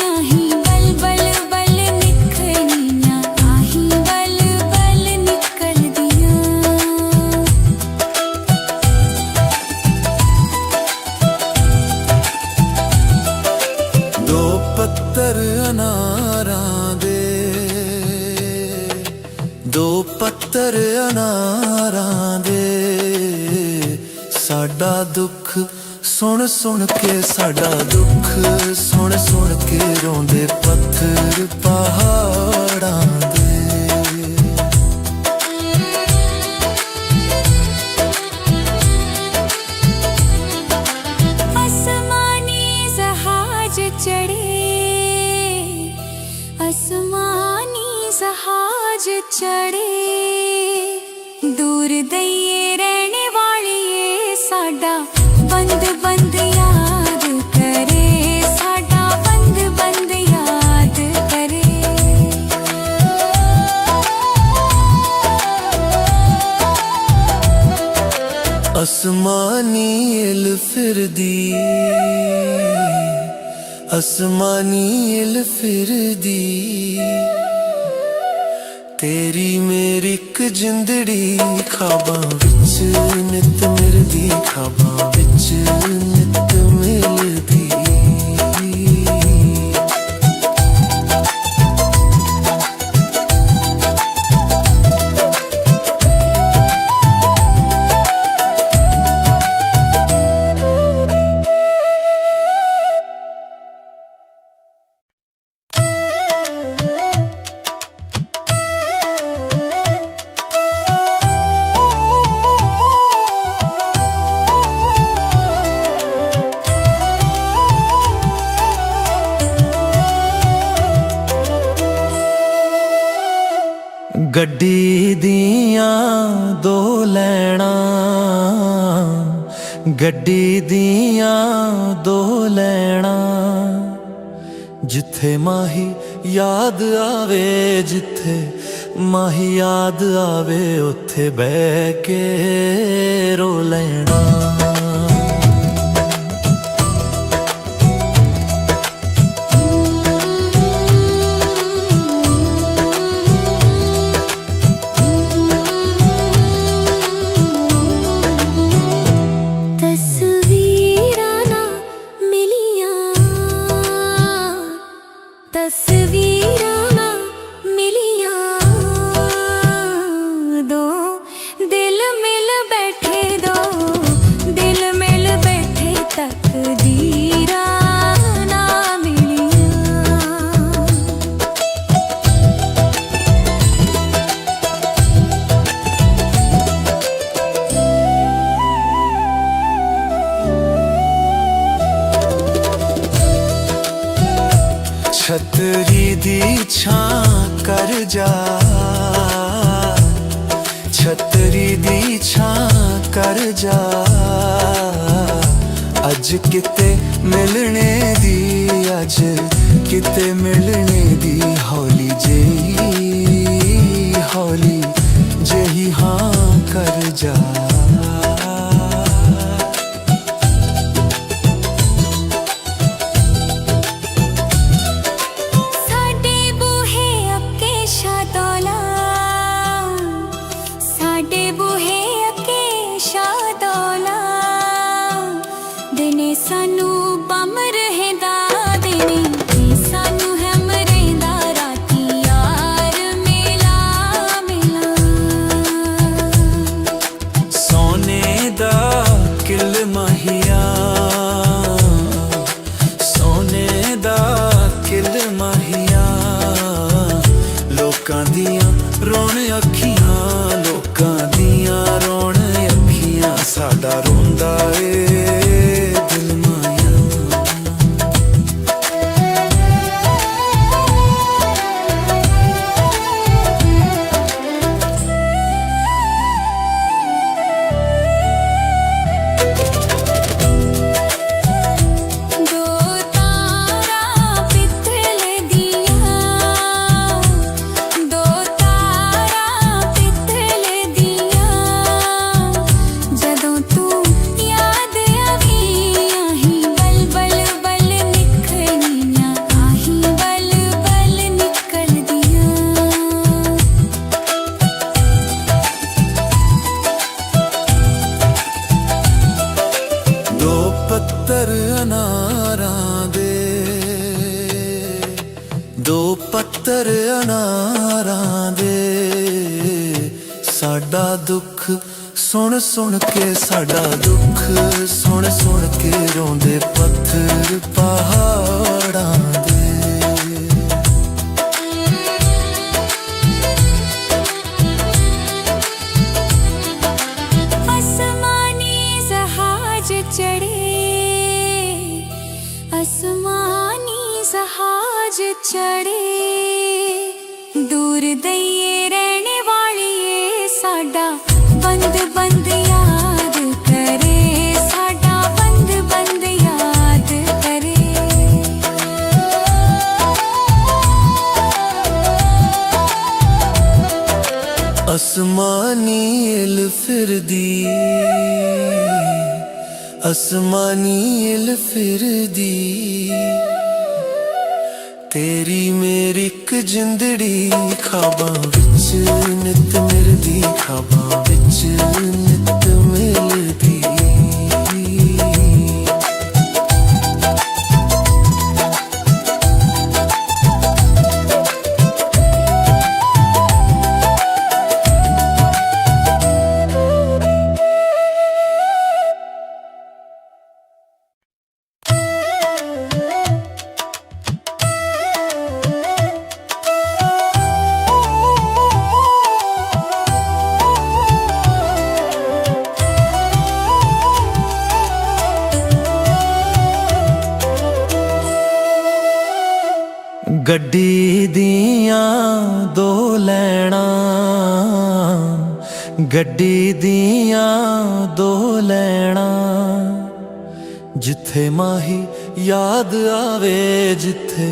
ਆਹੀਂ ਬਲ ਬਲ ਬਲ ਨਿਕਲੀਆਂ, ਆਹੀਂ ਬਲ ਬਲ ਨਿਕਲਦੀਆਂ। ਦੋ ਪੱਤਰ ਅਨਾਰਾਂ ਦੇ, ਦੋ ਪੱਤਰ ਅਨਾਰਾਂ ਦੇ, ਸਾਡਾ ਦੁੱਖ ਸੁਣ ਸੁਣ ਕੇ, ਸਾਡਾ ਦੁੱਖ ਸੁਣ ਸੁਣ ਕੇ, ਰੋਂਦੇ ਪੱਥਰ ਪਹਾੜਾਂ ਦੇ। ਅਸਮਾਨੀ ਜਹਾਜ਼ ਚੜੇ, ਅਸਮਾਨੀ ਜਹਾਜ਼ ਚੜੇ, ਦੂਰ ਦਈਏ ਰਹਿਣ ਵਾਲੀਏ, ਸਾਡਾ ਬੰਦ ਬੰਦ ਯਾਦ ਕਰੇ, ਸਾਡਾ ਬੰਦ ਬੰਦ ਯਾਦ ਕਰੇ। ਅਸਮਾਨੀ ਇਲ ਫਿਰਦੀ, ਅਸਮਾਨੀ ਇਲ ਫਿਰਦੀ, ਤੇਰੀ ਮੇਰੀ ਇੱਕ ਜਿੰਦੜੀ, ਖਾਬਾਂ ਵਿੱਚ ਨਿਤ ਮਿਲਦੀ, ਖਾਬਾਂ ਵਿੱਚ ਨਿਤ ਮਿਲਦੀ। ਗੱਡੀ ਦੀਆਂ ਦੋ ਲੈਣਾ, ਗੱਡੀ ਦੀਆਂ ਦੋ ਲੈਣਾ, ਜਿੱਥੇ ਮਾਹੀ ਯਾਦ ਆਵੇ, ਜਿੱਥੇ ਮਾਹੀ ਯਾਦ ਆਵੇ ਉੱਥੇ ਬਹਿ ਕੇ ਰੋ ਲੈਣਾ। ਤਸਵੀਰਾਂ ਨਾ ਮਿਲੀਆਂ, ਤਸਵੀਰਾਂ ਨਾ ਮਿਲੀਆਂ, ਦੋ ਦਿਲ ਮਿਲ ਬੈਠੇ, ਦੋ ਦਿਲ ਮਿਲ ਬੈਠੇ, ਤਕਦੀਰਾਂ ਨਾ ਮਿਲੀਆਂ। ਛਤਰੀ ਦੀ ਛਾਂ ਕਰ ਜਾ, ਛਤਰੀ ਦੀ ਛਾਂ ਕਰ ਜਾ, ਅੱਜ ਕਿਤੇ ਮਿਲਣੇ ਦੀ, ਅੱਜ ਕਿਤੇ ਮਿਲਣੇ ਦੀ, ਹੌਲੀ ਜਿਹੀ, ਹੌਲੀ ਜਿਹੀ ਹਾਂ ਕਰ ਜਾ। ਸਾਡੇ ਬੂਹੇ ਅੱਗੇ ਸ਼ਾਦੋਲਾ, ਸਾਡੇ ਬੂਹੇ ਅੱਗੇ ਸ਼ਾਦੋਲਾ, ਦਿਨੇ ਸਾਨੂੰ ਬਮ ਰਹਿੰਦਾ, ਦਿਨੇ ਸਾਨੂੰ ਹਮ ਰਹਿੰਦਾ, ਰਾਤੀ ਯਾਰ ਮਿਲਾ ਮਿਲਾ। ਸੋਨੇ ਦਾ ਕਿਲ ਮਾਹੀਆ, ਸੋਨੇ ਦਾ ਕਿਲ ਮਾਹੀਆ, ਲੋਕਾਂ ਦੀਆਂ ਰੋਣ ਅੱਖੀਆਂ, ਲੋਕਾਂ ਦੀਆਂ ਰੋਣ ਅੱਖੀਆਂ, ਸਾਡਾ ਰੋਂਦਾ ਏ ਦਿਲ ਮਾਇਆ। ਦੋ ਤਾਰਾਂ ਪਿੱਤਲ ਦੀਆਂ, ਦੋ ਤਾਰਾਂ ਪਿੱਤਲ ਦੀਆਂ, ਜਦੋਂ ਤੂੰ ਯਾਦ ਆਵੀਂ, ਆਹੀਂ ਬਲ ਬਲ ਬਲ ਨਿਕਲੀਆਂ, ਆਹੀਂ ਬਲ ਬਲ ਨਿਕਲਦੀਆਂ। ਦੋ ਪੱਤਰ ਅਨਾਰਾਂ ਦੇ, ਦੋ ਪੱਤਰ ਅਨਾਰਾਂ ਦੇ, ਸਾਡਾ ਦੁੱਖ ਸੁਣ ਸੁਣ ਕੇ, ਸਾਡਾ ਦੁੱਖ ਸੁਣ ਸੁਣ ਕੇ, ਰੋਂਦੇ ਪੱਥਰ ਪਹਾੜਾਂ ਦੇ। ਅਸਮਾਨੀ ਜਹਾਜ਼ ਚੜੇ, ਅਸਮਾਨੀ ਜਹਾਜ਼ ਚੜੇ, ਦੂਰ ਦਈਏ ਰਹਿਣ ਵਾਲੀਏ, ਸਾਡਾ ਬੰਦ ਬੰਦ ਯਾਦ ਕਰੇ, ਸਾਡਾ ਬੰਦ ਬੰਦ ਯਾਦ ਕਰੇ। ਅਸਮਾਨੀ ਇਲ ਫਿਰਦੀ, ਅਸਮਾਨੀ ਇਲ ਫਿਰਦੀ, ਤੇਰੀ ਮੇਰੀ ਇੱਕ ਜਿੰਦੜੀ, ਖਾਬਾਂ ਵਿੱਚ ਨਿਤ ਮਿਲਦੀ, ਖਾਬਾਂ ਵਿੱਚ ਨਿਤ ਮਿਲਦੀ। ਗੱਡੀ ਦੀਆਂ ਦੋ ਲੈਣਾ, ਗੱਡੀ ਦੀਆਂ ਦੋ ਲੈਣਾ, ਜਿੱਥੇ ਮਾਹੀ ਯਾਦ ਆਵੇ, ਜਿੱਥੇ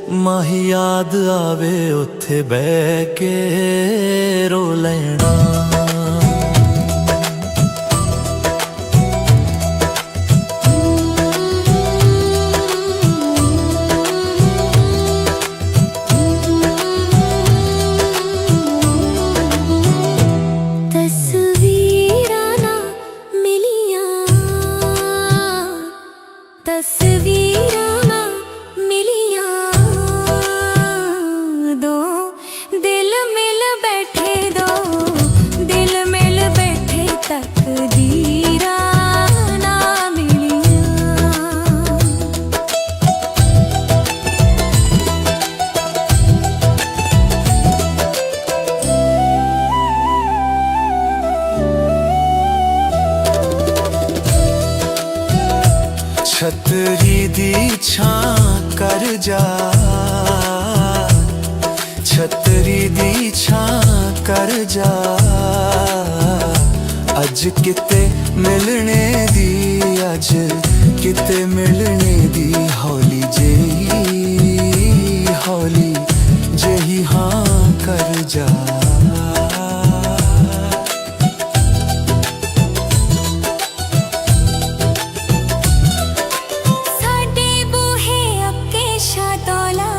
ਮਾਹੀ ਯਾਦ ਆਵੇ ਉੱਥੇ ਬਹਿ ਕੇ ਰੋ ਲੈਣਾ। ਤਸਵੀਰਾਂ ਨਾ ਮਿਲੀਆਂ, ਤਸਵੀਰਾਂ ਨਾ ਮਿਲੀਆਂ, ਦੋ ਦਿਲ ਮਿਲ ਬੈਠੇ, ਦੋ ਦਿਲ ਮਿਲ ਬੈਠੇ, ਤਕਦੀਰਾਂ ਨਾ ਮਿਲੀਆਂ। ਛਤਰੀ ਦੀ ਛਾਂ ਕਰ ਜਾ, ਛਤਰੀ ਦੀ ਛਾਂ ਕਰ ਜਾ, ਅੱਜ ਕਿਤੇ ਮਿਲਣੇ ਦੀ, ਅੱਜ ਕਿਤੇ ਮਿਲਣੇ ਦੀ, ਹੌਲੀ ਜਿਹੀ, ਹੌਲੀ ਜਿਹੀ ਹਾਂ ਕਰ ਜਾ। ਸਾਡੇ ਬੂਹੇ ਅੱਗੇ ਸ਼ਾਦੋਲਾ,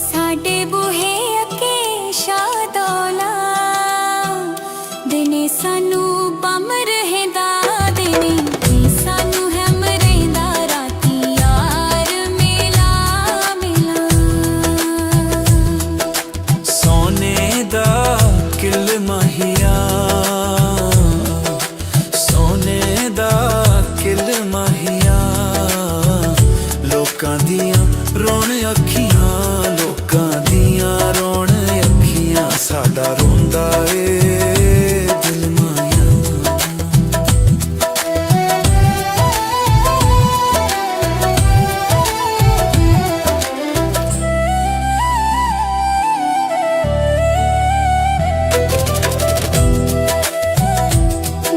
ਸਾਡੇ ਬੂਹੇ ਅੱਗੇ ਸ਼ਾਦੋਲਾ, ਦਿਨੇ ਸਾਨੂੰ ਬੰਮ ਰਹਿੰਦਾ, ਦਿਨੇ ਸਾਨੂੰ ਹਮ ਰਹਿੰਦਾ, ਰਾਤੀ ਯਾਰ ਮਿਲਾ ਮਿਲਾ। ਸੋਨੇ ਦਾ ਕਿਲ ਮਹੀਆ, ਸੋਨੇ ਦਾ ਕਿਲ ਮਹੀਆ, ਲੋਕਾਂ ਦੀਆਂ ਰੋਣ ਅੱਖੀਆਂ, ਲੋਕਾਂ ਦੀਆਂ ਰੋਣ ਅੱਖੀਆਂ, ਸਾਡਾ ਰੋਂਦਾ ਏ ਦਿਲ ਮਾਇਆ।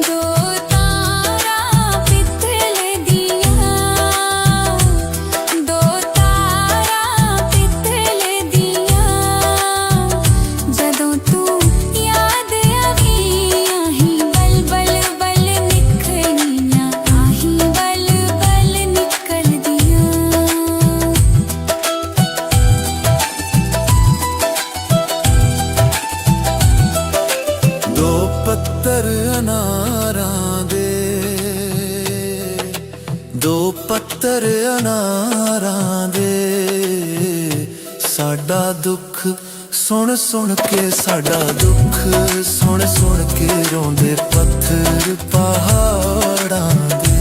ਦੋ ਤਾਰਾਂ ਪਿੱਤਲ ਦੀਆਂ, ਦੋ ਤਾਰਾਂ ਪਿੱਤਲ ਦੀਆਂ, ਜਦੋਂ ਤੂੰ ਯਾਦ ਆਵੀਂ, ਆਹੀਂ ਬਲ ਬਲ ਬਲ ਨਿਕਲੀਆਂ, ਆਹੀਂ ਬਲ ਬਲ ਨਿਕਲਦੀਆਂ। ਦੋ ਪੱਤਰ ਅਨਾਰਾਂ ਦੇ, ਦੋ ਪੱਤਰ ਅਨਾਰਾਂ ਦੇ, ਸਾਡਾ ਦੁੱਖ ਸੁਣ ਸੁਣ ਕੇ, ਸਾਡਾ ਦੁੱਖ ਸੁਣ ਸੁਣ ਕੇ, ਰੋਂਦੇ ਪੱਥਰ ਪਹਾੜਾਂ ਦੇ।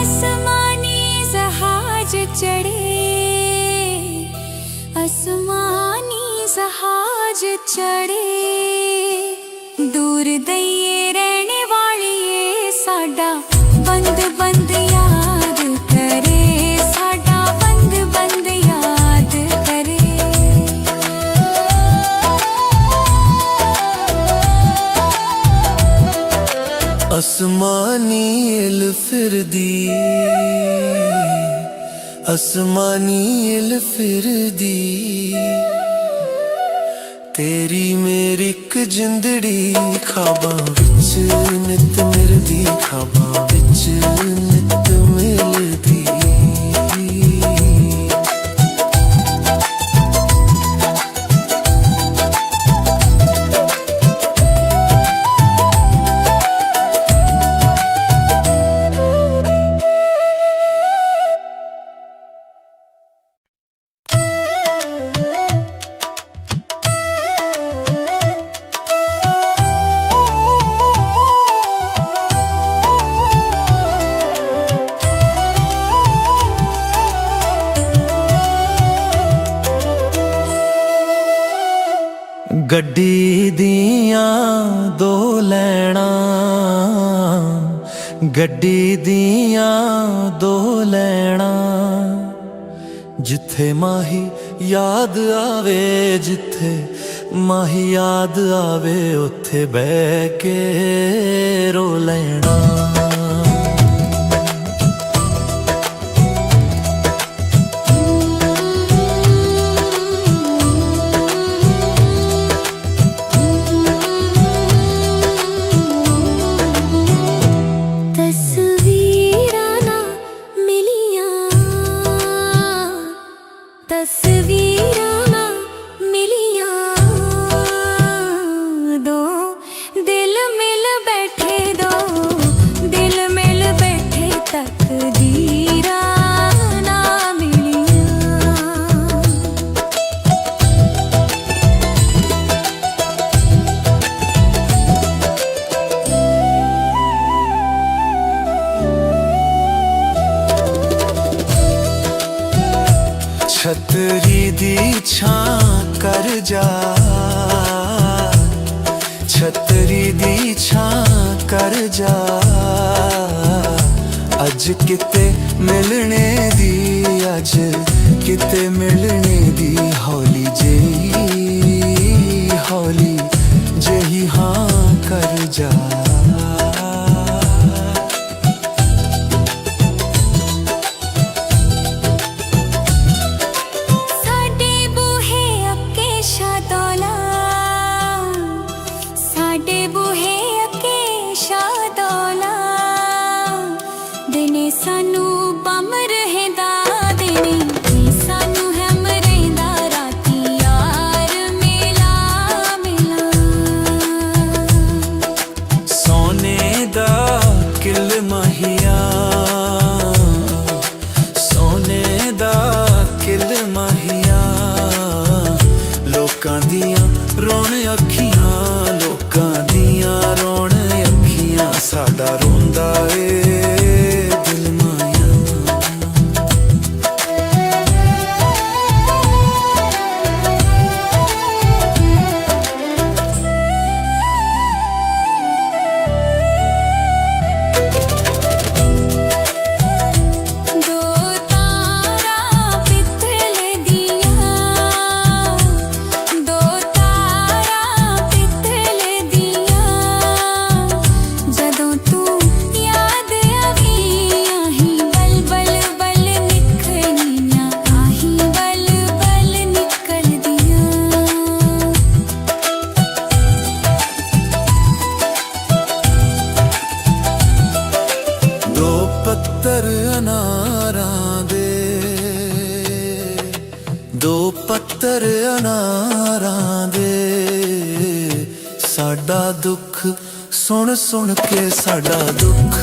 ਅਸਮਾਨੀ ਜਹਾਜ਼ ਚੜੇ, ਅਸਮਾਨੀ ਜਹਾਜ਼ ਚੜੇ, ਦੂਰ ਦਈਏ ਰਹਿਣੇ ਵਾਲੀਏ, ਸਾਡਾ ਬੰਦ ਬੰਦ ਯਾਦ ਕਰੇ, ਸਾਡਾ ਬੰਦ ਬੰਦ ਯਾਦ ਕਰੇ। ਅਸਮਾਨੀ ਇਲ ਫਿਰਦੀ, ਅਸਮਾਨੀ ਇਲ ਫਿਰਦੀ, ਤੇਰੀ ਮੇਰੀ ਇੱਕ ਜਿੰਦੜੀ, ਖਾਬਾਂ ਵਿੱਚ ਨਿਤ ਮਿਲਦੀ, ਖਾਬਾਂ ਵਿੱਚ ਨਿਤ ਮਿਲਦੀ। ਗੱਡੀ ਦੀਆਂ ਦੋ ਲੈਣਾ, ਗੱਡੀ ਦੀਆਂ ਦੋ ਲੈਣਾ, ਜਿੱਥੇ ਮਾਹੀ ਯਾਦ ਆਵੇ, ਜਿੱਥੇ ਮਾਹੀ ਯਾਦ ਆਵੇ ਉੱਥੇ ਬਹਿ ਕੇ ਰੋ ਲੈਣਾ। ਤਸਵੀਰਾਂ ਨਾ ਮਿਲੀਆਂ, ਤਸਵੀਰਾਂ ਨਾ ਮਿਲੀਆਂ, ਦੋ ਦਿਲ ਮਿਲ ਬੈਠੇ, ਦੋ ਦਿਲ ਮਿਲ ਬੈਠੇ, ਤਕਦੀਰਾਂ ਨਾ ਮਿਲੀਆਂ। ਛਤਰੀ ਦੀ ਛਾਂ ਕਰ ਜਾ, ਛਤਰੀ ਦੀ ਛਾਂ ਕਰ ਜਾ, ਅੱਜ ਕਿਤੇ ਮਿਲਣੇ ਦੀ, ਅੱਜ ਕਿਤੇ ਮਿਲਣੇ ਦੀ, ਹੌਲੀ ਜਿਹੀ, ਹੌਲੀ ਜਿਹੀ ਹਾਂ ਕਰ ਜਾ। ਸਾਡੇ ਬੂਹੇ ਅੱਗੇ ਸ਼ਾਦੋਲਾ, ਸਾਡੇ ਬੂਹੇ ਅੱਗੇ ਸ਼ਾਦੋਲਾ, ਦਿਨੇ ਸਾਨੂੰ ਬੰਮ ਰਹਿੰਦਾ, ਦਿਨੇ ਸਾਨੂੰ ਹਮ ਰਹਿੰਦਾ, ਰਾਤੀ ਯਾਰ ਮੇਲਾ ਮੇਲਾ। ਸੋਨੇ ਦਾ ਕਿਲ ਮਹੀਆ, ਸੋਨੇ ਦਾ ਕਿਲ ਮਹੀਆ, ਲੋਕਾਂ ਦੀਆਂ ਰੋਣ ਅੱਖੀਆਂ, ਲੋਕਾਂ ਦੀਆਂ ਰੋਣ ਅੱਖੀਆਂ, ਸਾਡਾ ਰੋਂਦਾ ਏ ਦਿਲ ਮਾਇਆ। ਦੋ ਤਾਰਾਂ ਪਿੱਤਲ ਦੀਆਂ, ਦੋ ਤਾਰਾਂ ਪਿੱਤਲ ਦੀਆਂ, ਜਦੋਂ ਤੂੰ ਯਾਦ ਆਵੀ, ਆਹੀਂ ਬਲ ਬਲ ਬਲ ਨਿਕਲੀਆਂ, ਆਹੀਂ ਬਲ ਬਲ ਨਿਕਲਦੀਆਂ। ਦੋ ਪੱਤਰ ਅਨਾਰਾਂ ਦੇ, ਦੋ ਪੱਤਰ ਅਨਾਰਾਂ ਦੇ, ਸਾਡਾ ਦੁੱਖ ਸੁਣ ਸੁਣ ਕੇ, ਸਾਡਾ ਦੁੱਖ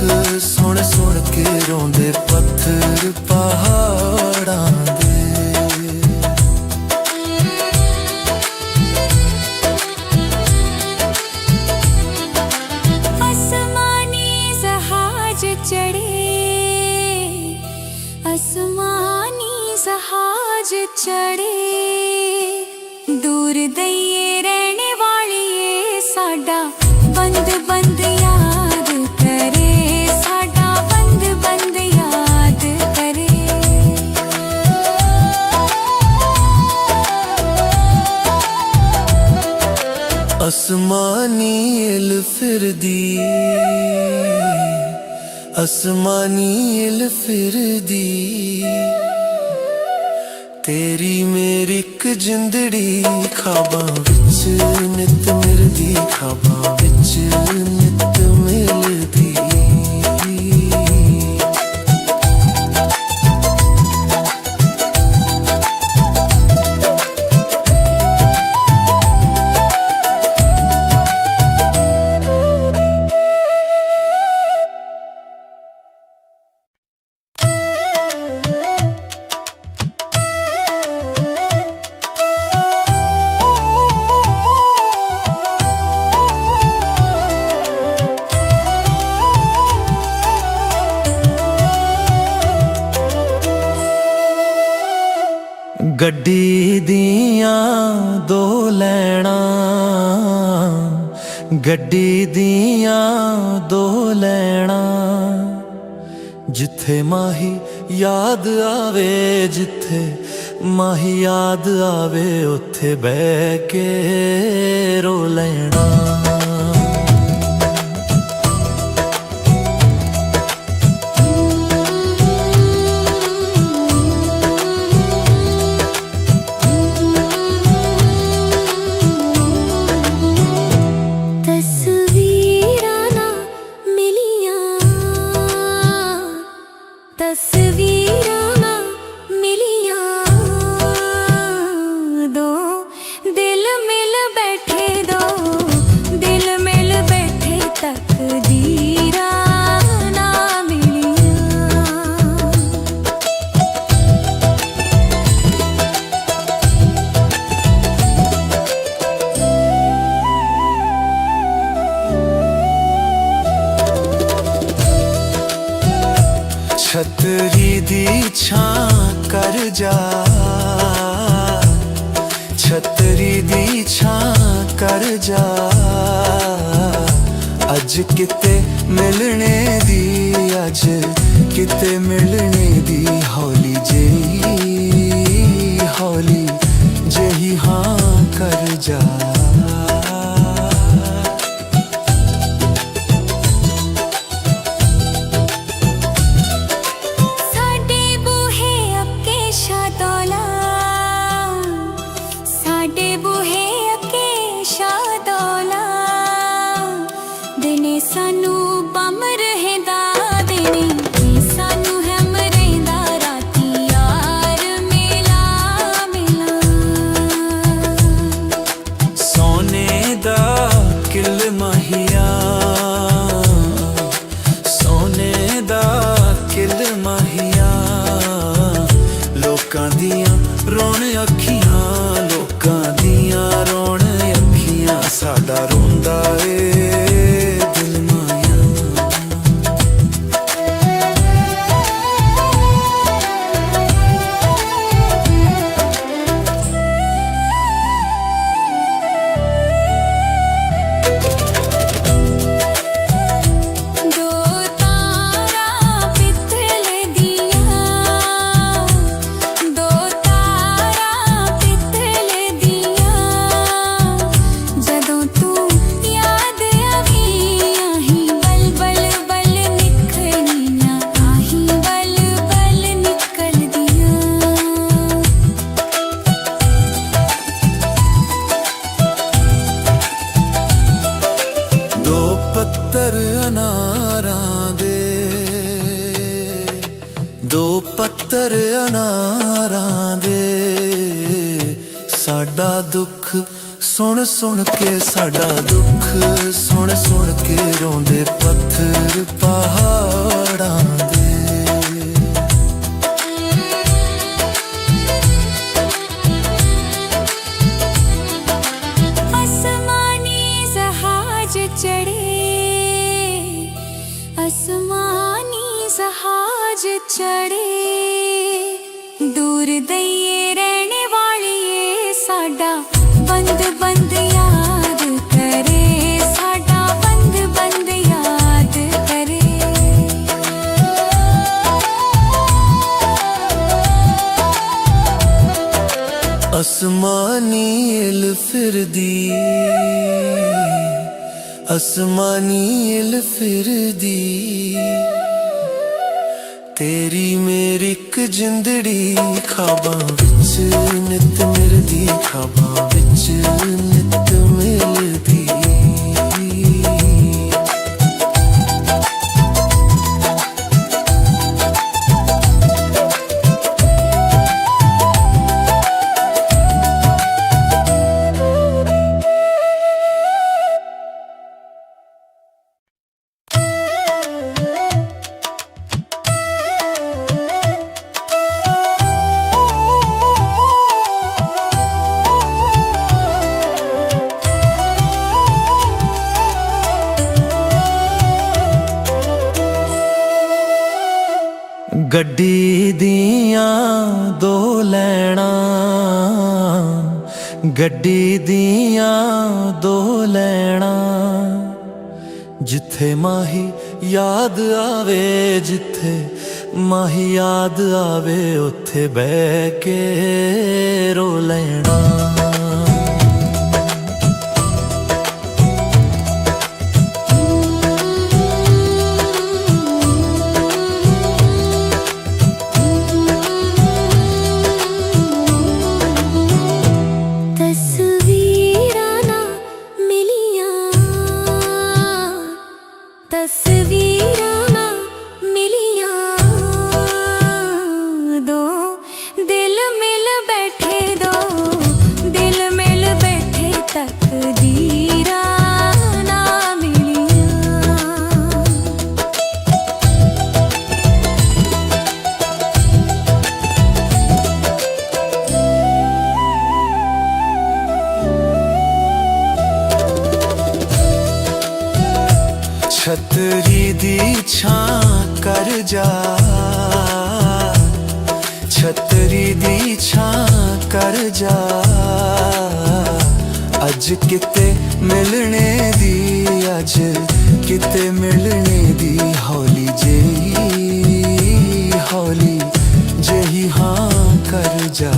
ਸੁਣ ਸੁਣ ਕੇ, ਰੋਂਦੇ ਪੱਥਰ ਪਹਾੜਾਂ ਦੇ। ਅਸਮਾਨੀ ਜਹਾਜ਼ ਚੜੇ, ਅਸਮਾਨੀ ਜਹਾਜ਼ ਚੜੇ, ਦੂਰ ਦਈਏ ਰਹਿਣ ਵਾਲੀਏ, ਸਾਡਾ ਬੰਦ ਬੰਦ ਯਾਦ ਕਰੇ, ਸਾਡਾ ਬੰਦ ਬੰਦ ਯਾਦ ਕਰੇ। ਅਸਮਾਨੀ ਇਲ ਫਿਰਦੀ, ਅਸਮਾਨੀ ਇਲ ਫਿਰਦੀ, ਤੇਰੀ ਮੇਰੀ ਇੱਕ ਜਿੰਦੜੀ, ਖਾਬਾਂ ਵਿੱਚ ਨਿਤ ਮਿਲਦੀ, ਖਾਬਾਂ ਵਿੱਚ ਨਿਤ ਮਿਲਦੀ। ਗੱਡੀ ਦੀਆਂ ਦੋ ਲੈਣਾ, ਗੱਡੀ ਦੀਆਂ ਦੋ ਲੈਣਾ, ਜਿੱਥੇ ਮਾਹੀ ਯਾਦ ਆਵੇ, ਜਿੱਥੇ ਮਾਹੀ ਯਾਦ ਆਵੇ ਉੱਥੇ ਬਹਿ ਕੇ ਰੋ ਲੈਣਾ। ਤਸਵੀਰਾਂ ਨਾ ਮਿਲੀਆਂ, ਤਸਵੀਰਾਂ ਨਾ ਮਿਲੀਆਂ, ਦੋ ਦਿਲ ਮਿਲ ਬੈਠੇ, ਦੋ ਦਿਲ ਮਿਲ ਬੈਠੇ, ਤਕਦੀਰਾਂ ਨਾ ਮਿਲੀਆਂ। ਛਤਰੀ ਦੀ ਛਾਂ ਕਰ ਜਾ, ਛਤਰੀ ਦੀ ਛਾਂ ਕਰ ਜਾ, ਅੱਜ ਕਿਤੇ ਮਿਲਣੇ ਦੀ, ਅੱਜ ਕਿਤੇ ਮਿਲਣੇ ਦੀ, ਹੌਲੀ ਜਿਹੀ, ਹੌਲੀ ਜਿਹੀ ਹਾਂ ਕਰ ਜਾ। ਸਾਡੇ ਬੂਹੇ ਅੱਗੇ ਸ਼ਾਦੋਲਾ, ਸਾਡੇ ਬੂਹੇ ਅੱਗੇ ਸ਼ਾਦੋਲਾ, ਦਿਨੇ ਸਾਨੂੰ ਬੰਮ ਰਹਿੰਦਾ, ਦਿਨੇ ਸਾਨੂੰ ਹੈਮ ਰਹਿੰਦਾ, ਰਾਤੀ ਯਾਰ ਮਿਲਾ ਮਿਲਾ। ਸੋਨੇ ਦਾ ਕਿਲ ਮਾਹੀਆ, ਸੋਨੇ ਦਾ ਕਿਲ ਮਾਹੀਆ, ਲੋਕਾਂ ਦੀਆਂ ਰੋਣ ਅੱਖੀਆਂ, ਲੋਕਾਂ ਦੀਆਂ ਰੋਣ ਅੱਖੀਆਂ, ਸਾਡਾ ਰੋਂਦਾ ਏ ਦਿਲ ਮਾਇਆ। ਦੋ ਤਾਰਾਂ ਪਿੱਤਲ ਦੀਆਂ, ਦੋ ਤਾਰਾਂ ਪਿੱਤਲ ਦੀਆਂ, ਜਦੋਂ ਤੂੰ ਯਾਦ ਆਵੀ, ਆਹੀਂ ਬਲ ਬਲ ਬਲ ਨਿਕਲੀਆਂ, ਆਹੀਂ ਬਲ ਬਲ ਨਿਕਲਦੀਆਂ। ਦੋ ਪੱਤਰ ਅਨਾਰਾਂ ਦੇ, ਦੋ ਪੱਤਰ ਅਨਾਰਾਂ ਦੇ, ਸਾਡਾ ਦੁੱਖ ਸੁਣ ਸੁਣ ਕੇ, ਸਾਡਾ ਦੁੱਖ ਸੁਣ ਸੁਣ ਕੇ, ਰੋਂਦੇ ਪੱਥਰ ਪਹਾੜਾਂ ਦੇ। ਅਸਮਾਨੀ ਜਹਾਜ਼ ਚੜੇ, ਅਸਮਾਨੀ ਜਹਾਜ਼ ਚੜੇ, ਦੂਰ ਦਈਏ ਰਹਿਣੇ ਵਾਲੀਏ, ਸਾਡਾ ਬੰਦ ਬੰਦ ਯਾਦ ਕਰੇ, ਸਾਡਾ ਬੰਦ ਬੰਦ ਯਾਦ ਕਰੇ। ਅਸਮਾਨੀ ਇਲ ਫਿਰਦੀ, ਅਸਮਾਨੀ ਇਲ ਫਿਰਦੀ, ਤੇਰੀ ਮੇਰੀ ਇੱਕ ਜਿੰਦੜੀ, ਖਾਬਾਂ ਵਿੱਚ ਨਿਤ ਮਿਲਦੀ, ਖਾਬਾਂ ਵਿੱਚ ਨਿਤ ਮਿਲਦੀ। ਗੱਡੀ ਦੀਆਂ ਦੋ ਲੈਣਾ, ਗੱਡੀ ਦੀਆਂ ਦੋ ਲੈਣਾ, ਜਿੱਥੇ ਮਾਹੀ ਯਾਦ ਆਵੇ, ਜਿੱਥੇ ਮਾਹੀ ਯਾਦ ਆਵੇ ਉੱਥੇ ਬਹਿ ਕੇ ਰੋ ਲੈਣਾ। ਤਸਵੀਰਾਂ ਨਾ ਮਿਲੀਆਂ ਦੋ ਦਿਲ ਮਿਲ ਬੈਠੇ, ਦੋ ਦਿਲ ਮਿਲ ਬੈਠੇ ਤਕਦੀਰਾਂ ਨਾ ਮਿਲੀਆਂ। ਛਤਰੀ ਦੀ ਛਾਂ ਕਰ ਜਾ, ਛਤਰੀ ਦੀ ਛਾਂ ਕਰ ਜਾ, ਅੱਜ ਕਿਤੇ ਮਿਲਣੇ ਦੀ, ਅੱਜ ਕਿਤੇ ਮਿਲਣੇ ਦੀ, ਹੌਲੀ ਜਿਹੀ, ਹੌਲੀ ਜਿਹੀ ਹਾਂ ਕਰ ਜਾ।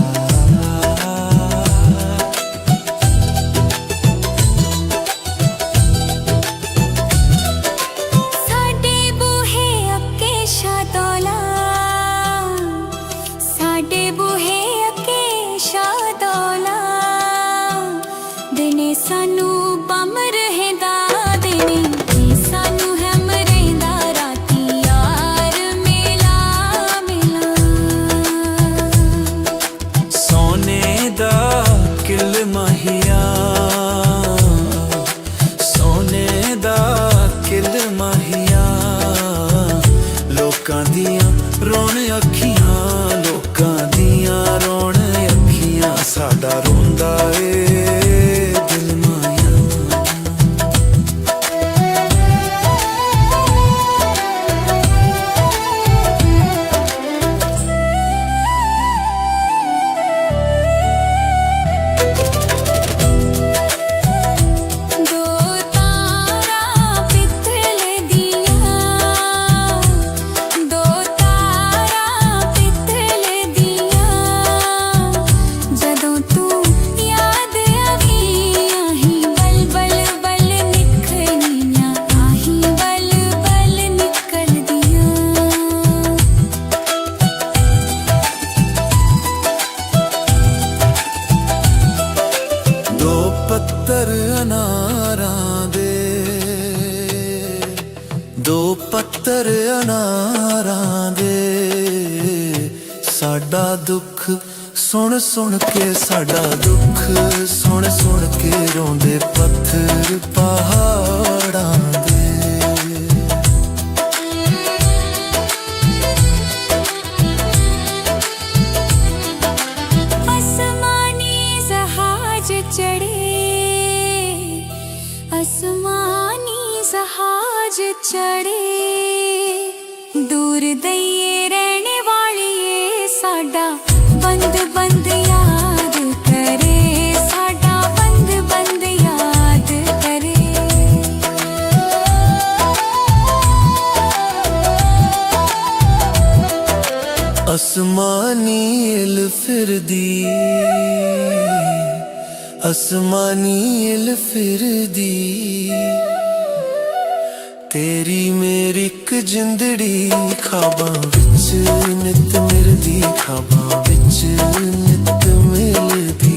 सानू बम रहंदा दिने, सानू हम रहंदा राती, यार मिला मिला। सोने दा किल माहिया, सोने दा किल माहिया, लोकां दियां रोण अखियां, लोकां दियां रोण अखियां, साडा रोंदा ए पत्तर अनारां दे, दो पत्तर अनारां दे, साडा दुख सुन सुन के, साडा दुख सुन सुन के रोंदे पत्थर पहाड़ां दे। आसमानी जहाज चढ़े, आसमानी जहाज चढ़े, दूर दइए रहने वालिए, साडा बंद बंद याद करे, साडा बंद बंद याद करे। आसमानी इल फिरदी, आसमानी इल फिरदी, तेरी मेरी इक जिंदड़ी, खाबां विच नित मिलदी, खाबां विच नित मिलदी।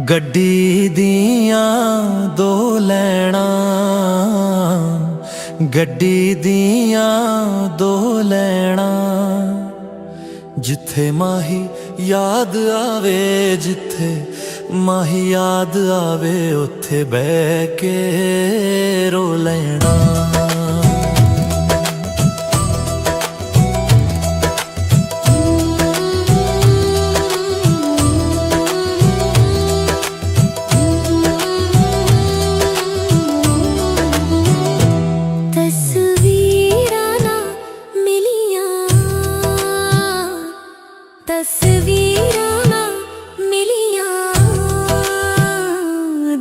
गड्डी दियां दो लैना, गड्डी दियां दो लैना, जिथे माही याद आवे, जिथे ਮਾਹੀ ਯਾਦ ਆਵੇ ਉੱਥੇ ਬਹਿ ਕੇ ਰੋ ਲੈਣਾ। ਤਸਵੀਰਾਂ ਨਾ ਮਿਲੀਆਂ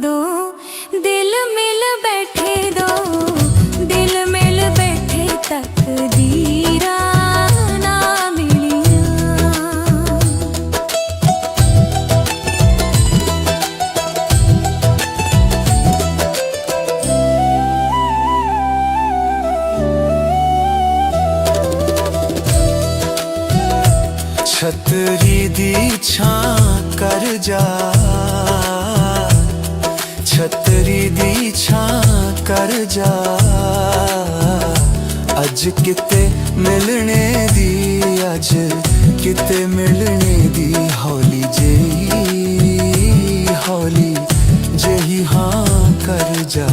ਦੋ ਦਿਲ ਮਿਲ ਬੈਠੇ, ਦੋ ਦਿਲ ਮਿਲ ਬੈਠੇ ਤਕਦੀਰਾਂ ਨਾ ਮਿਲੀਆਂ। ਛਤਰੀ ਦੀ ਛਾਂ ਕਰ ਜਾ, ਛਤਰੀ ਦੀ ਛਾਂ ਕਰ ਜਾ, ਅੱਜ ਕਿਤੇ ਮਿਲਣੇ ਦੀ, ਅੱਜ ਕਿਤੇ ਮਿਲਣੇ ਦੀ, ਹੌਲੀ ਜਿਹੀ, ਹੌਲੀ ਜਿਹੀ ਹਾਂ ਕਰ ਜਾ।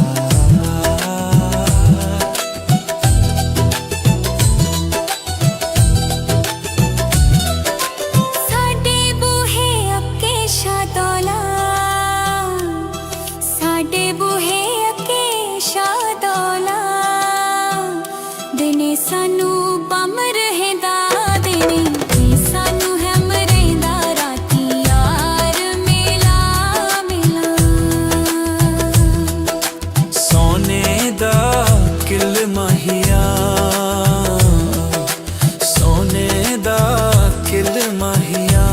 ਸਾਨੂੰ ਬਮ ਰਹਿੰਦਾ ਦਿਨੇ, ਸਾਨੂੰ ਹਮ ਰਹਿੰਦਾ ਰਾਤੀ, ਯਾਰ ਮਿਲਾ ਮਿਲਾ। ਸੋਨੇ ਦਾ ਕਿਲ ਮਾਹੀਆ, ਸੋਨੇ ਦਾ ਕਿਲ ਮਾਹੀਆ,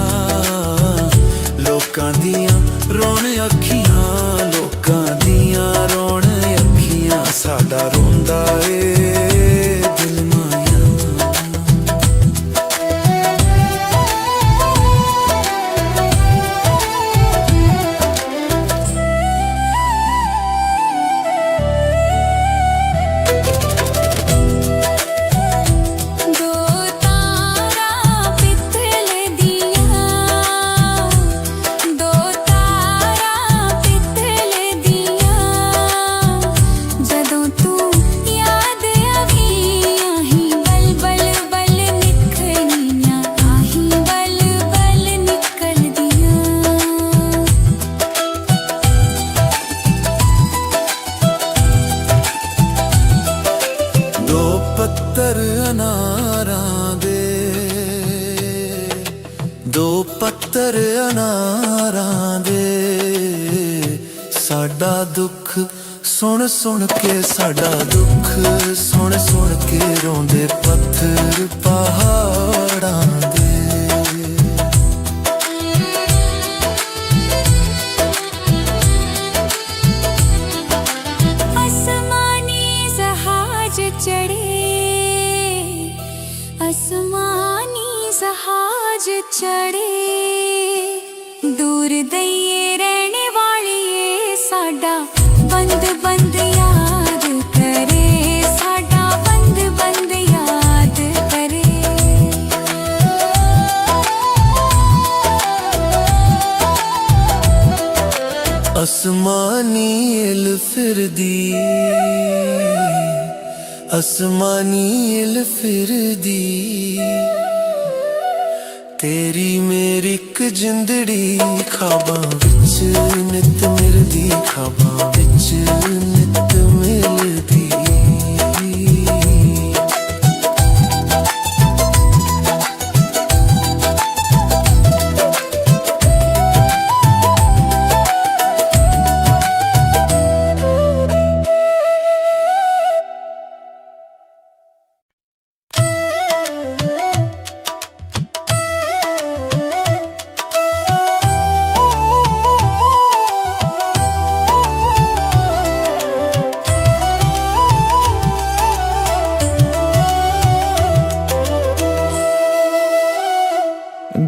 ਲੋਕਾਂ ਦੀਆਂ ਰੋਣ ਅੱਖੀਆਂ, ਲੋਕਾਂ ਦੀਆਂ ਰੋਣ ਅੱਖੀਆਂ, ਸਾਡਾ ਰੋਂਦਾ ਏ ਪੱਤਰ ਅਨਾਰਾਂ ਦੇ, ਦੋ ਪੱਤਰ ਅਨਾਰਾਂ ਦੇ, ਸਾਡਾ ਦੁੱਖ ਸੁਣ ਸੁਣ ਕੇ, ਸਾਡਾ ਦੁੱਖ ਸੁਣ ਸੁਣ ਕੇ ਰੋਂਦੇ ਪੱਥਰ ਪਹਾੜਾਂ ਦੇ। आसमानी जहाज चढ़े, दूर दइए रहने वाली साडा बंद बंद याद करे, साडा बंद बंद याद करे। आसमानी इल फिरदी, आसमानी इल फिरदी, तेरी मेरी इक जिंदड़ी, ख्वाबां विच नित मिलदी, ख्वाबां विच नित मिलदी।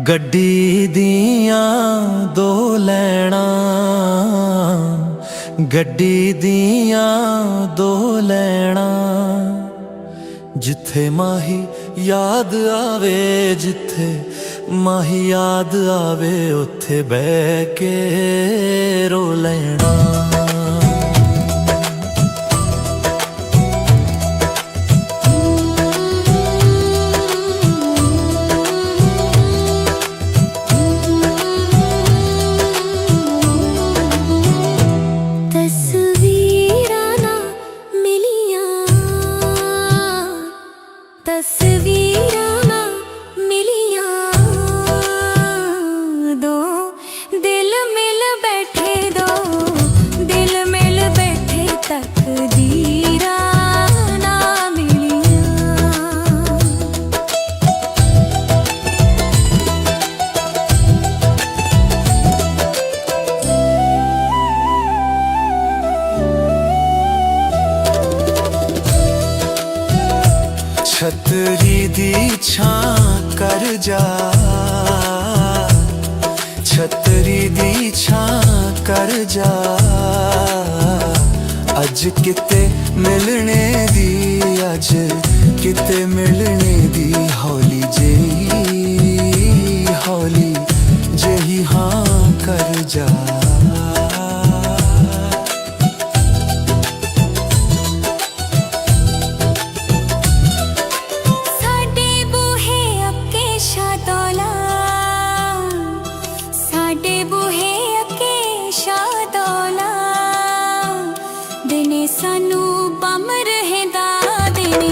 ਗੱਡੀ ਦੀਆਂ ਦੋ ਲੈਣਾ, ਗੱਡੀ ਦੀਆਂ ਦੋ ਲੈਣਾ, ਜਿੱਥੇ ਮਾਹੀ ਯਾਦ ਆਵੇ, ਜਿੱਥੇ ਮਾਹੀ ਯਾਦ ਆਵੇ ਉੱਥੇ ਬਹਿ ਕੇ ਰੋ ਲੈਣਾ। तस्वीरां ना मिलियां, दो दिल मिल बैठे, दो दिल मिल बैठे, तकदीरां ना मिलियां। छतरी दी छां कर जा, छतरी दी छां कर जा, अज किते मिलने दी, अज किते मिलने दी, हौली जेही हाँ कर जा। सानू बम रहेंदा दिने,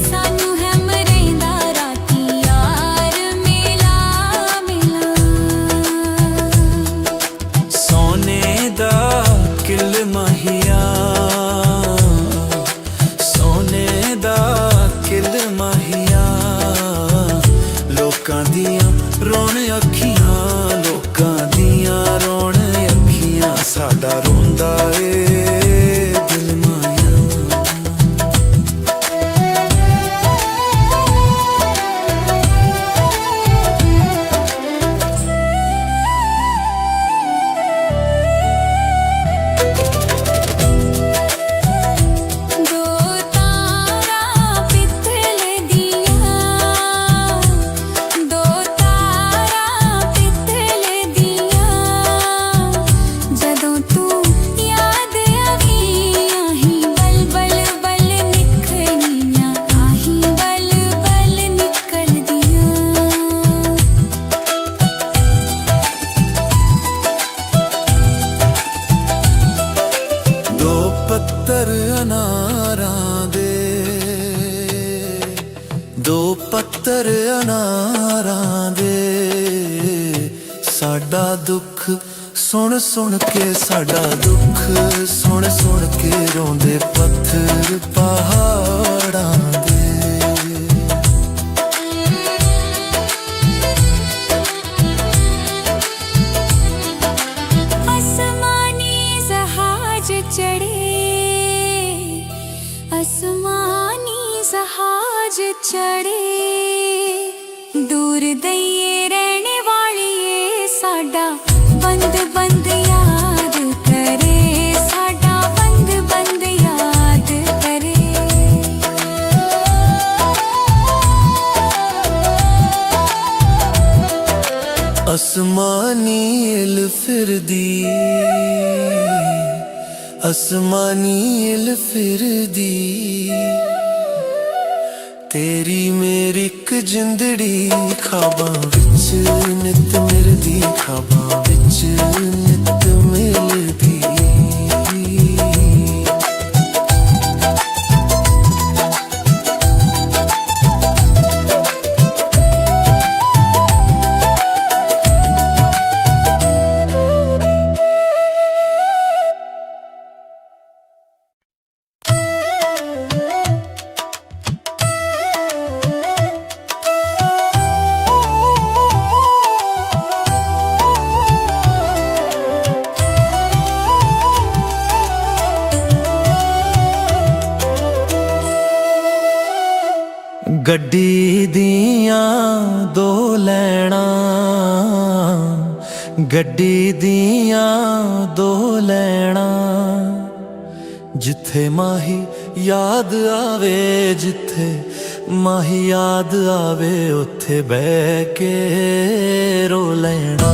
सानू हम रहेंदा राती, यार मिला मिला। सोने दा किल माहिया, सोने दा किल माहिया, लोकां दियां रोण अखियां, लोकां दियां रोण अखियां, साडा रोंदा ए पत्तर अनारां दे, दो पत्तर अनारां दे, साडा दुख सुन सुन के, साडा दुख सुन सुन के, रोंदे पत्थर पहाड़ां दे। आसमानी जहाज चढ़े, दूर दइए रहने वालिए, साडा बंद बंद याद करे, साडा बंद बंद याद करे। आसमानी इल फिरदी, आसमानी इल फिरदी, तेरी मेरी इक जिंदड़ी, ख्वाबां विच नित मिलदी, ख्वाबां विच नित मिलदी। गड्डी दियां दो लैना, गड्डी दियां दो लैना, जिथे माही याद आवे, जिथे ਮਾਹੀ ਯਾਦ ਆਵੇ ਉੱਥੇ ਬਹਿ ਕੇ ਰੋ ਲੈਣਾ।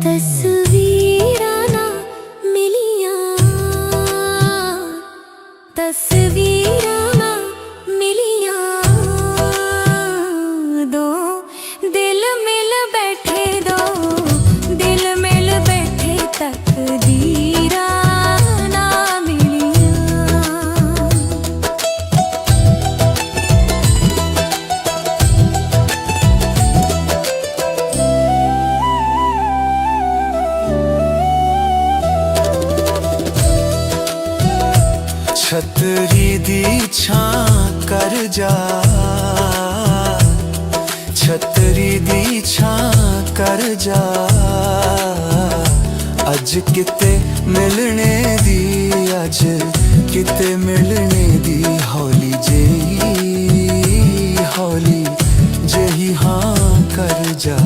ਤਸਵੀਰਾਂ ਨਾ ਮਿਲੀਆਂ, ਤਸਵੀਰਾਂ ਨਾ ਮਿਲੀਆਂ, ਦੋ ਦਿਲ ਮਿਲ ਬੈਠੇ, ਦੋ ਦਿਲ ਮਿਲ ਬੈਠੇ, ਤਕਦੀਰਾਂ ਨਾ ਮਿਲੀਆਂ। ਛਤਰੀ ਦੀ ਛਾਂ ਕਰ ਜਾ, ਛਤਰੀ ਦੀ ਛਾਂ ਕਰ ਜਾ, ਅੱਜ ਕਿਤੇ ਮਿਲਣੇ ਦੀ, ਅੱਜ ਕਿਤੇ ਮਿਲਣੇ ਦੀ, ਹੌਲੀ ਜਿਹੀ, ਹੌਲੀ ਜਿਹੀ ਹਾਂ ਕਰ ਜਾ।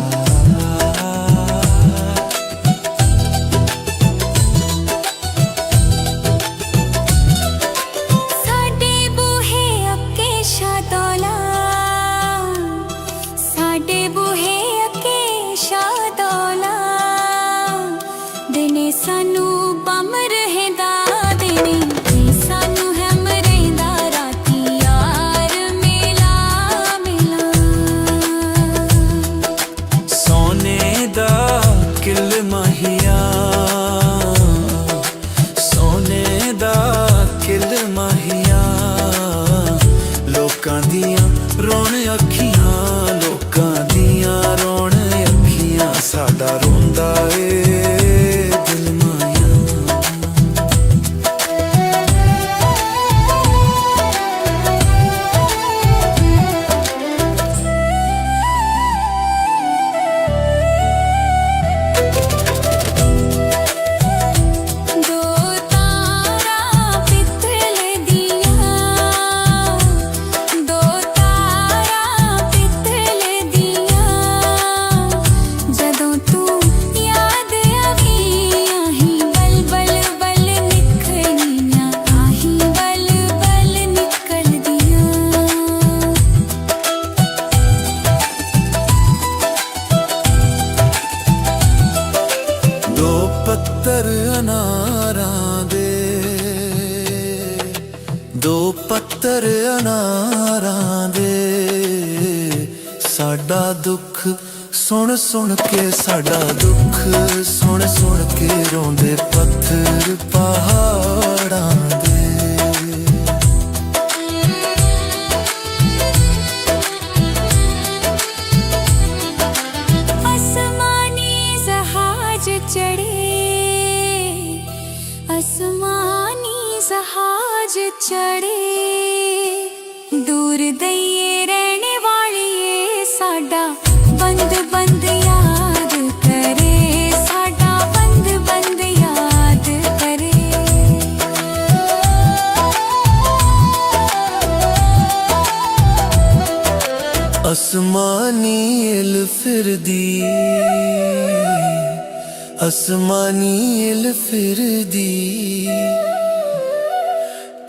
ਸਾਡੇ ਬੂਹੇ ਅੱਗੇ ਸ਼ਾਦੌਲਾ, ਸਾਡੇ ਬੂਹੇ ਅੱਗੇ ਸ਼ਾਦੌਲਾ, ਦਿਨੇ ਸਾਨੂੰ ਬੰਮ ਰਹਿੰਦਾ, ਦਿਨੇ ਸਾਨੂੰ ਹੈਮ ਰਹਿੰਦਾ, ਰਾਤੀ ਯਾਰ ਮਿਲਾ ਮਿਲਾ। ਸੋਨੇ ਦਾ ਕਿਲ ਮਹੀਆ, ਸੋਨੇ ਦਾ ਕਿਲ ਮਹੀਆ, ਲੋਕਾਂ ਦੀਆਂ ਰੋਣ ਅੱਖੀਆਂ, ਲੋਕਾਂ ਦੀਆਂ ਰੋਣ ਅੱਖੀਆਂ, ਸਾਡਾ ਰੋਂਦਾ ਏ ਦਿਲ ਮਾਇਆ। ਦੋ ਤਾਰਾਂ ਪਿੱਤਲ ਦੀਆਂ, ਦੋ ਤਾਰਾਂ ਪਿੱਤਲ ਦੀਆਂ, ਜਦੋਂ ਤੂੰ ਯਾਦ ਆਵੀ, ਆਹੀਂ ਬਲ ਬਲ ਬਲ ਨਿਕਲੀਆਂ, ਆਹੀਂ ਬਲ ਬਲ ਨਿਕਲਦੀਆਂ। ਦੋ ਪੱਤਰ ਅਨਾਰਾਂ ਦੇ, ਦੋ ਪੱਤਰ ਅਨਾਰਾਂ ਦੇ, ਸਾਡਾ ਦੁੱਖ ਸੁਣ ਸੁਣ ਕੇ, ਸਾਡਾ ਦੁੱਖ ਸੁਣ ਸੁਣ ਕੇ, ਰੋਂਦੇ ਪੱਥਰ ਪਹਾੜਾਂ ਦੇ। ਅਸਮਾਨੀ ਜਹਾਜ਼ ਚੜੇ, ਅਸਮਾਨੀ ਜਹਾਜ਼ ਚੜੇ, ਦੂਰ ਦਈਏ ਰਹਿਣ ਵਾਲੀਏ, ਸਾਡਾ ਬੰਦ ਬੰਦ ਯਾਦ ਕਰੇ, ਸਾਡਾ ਬੰਦ ਬੰਦ ਯਾਦ ਕਰੇ। ਅਸਮਾਨੀ ਇਲ ਫਿਰਦੀ, ਅਸਮਾਨੀ ਇਲ ਫਿਰਦੀ,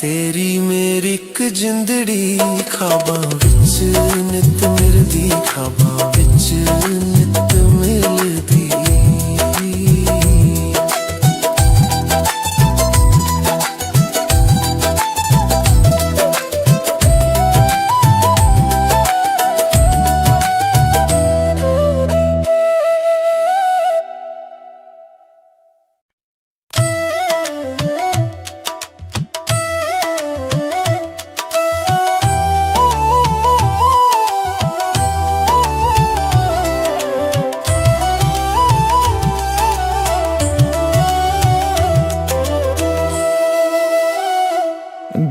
ਤੇਰੀ ਮੇਰੀ ਇੱਕ ਜਿੰਦੜੀ, ਖਾਬਾਂ ਵਿੱਚ ਨਿਤ ਮਿਲਦੀ, ਖਾਬਾਂ ਵਿੱਚ ਨਿਤ ਮਿਲਦੀ।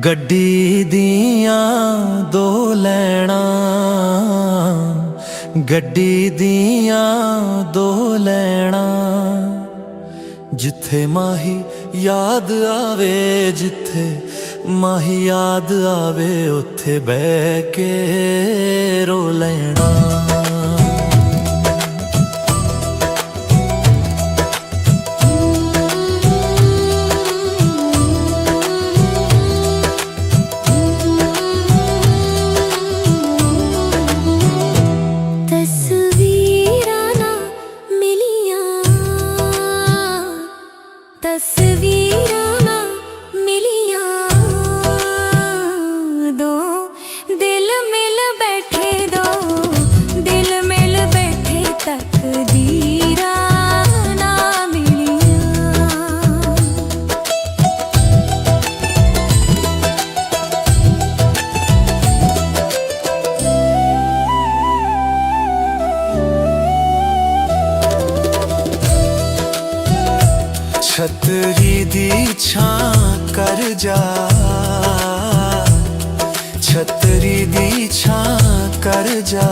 ਗੱਡੀ ਦੀਆਂ ਦੋ ਲੈਣਾ, ਗੱਡੀ ਦੀਆਂ ਦੋ ਲੈਣਾ, ਜਿੱਥੇ ਮਾਹੀ ਯਾਦ ਆਵੇ, ਜਿੱਥੇ ਮਾਹੀ ਯਾਦ ਆਵੇ ਉੱਥੇ ਬਹਿ ਕੇ ਰੋ ਲੈਣਾ। ਤਸਵੀਰਾਂ ਨਾ ਮਿਲੀਆਂ, ਦੋ ਦਿਲ ਮਿਲ ਬੈਠੇ, ਦੋ ਦਿਲ ਮਿਲ ਬੈਠੇ, ਤਕਦੀਰਾਂ ਨਾ ਮਿਲੀਆਂ। ਛਤਰੀ ਦੀ ਛਾਂ ਕਰ ਜਾ, ਛਤਰੀ ਦੀ ਛਾਂ ਕਰ ਜਾ,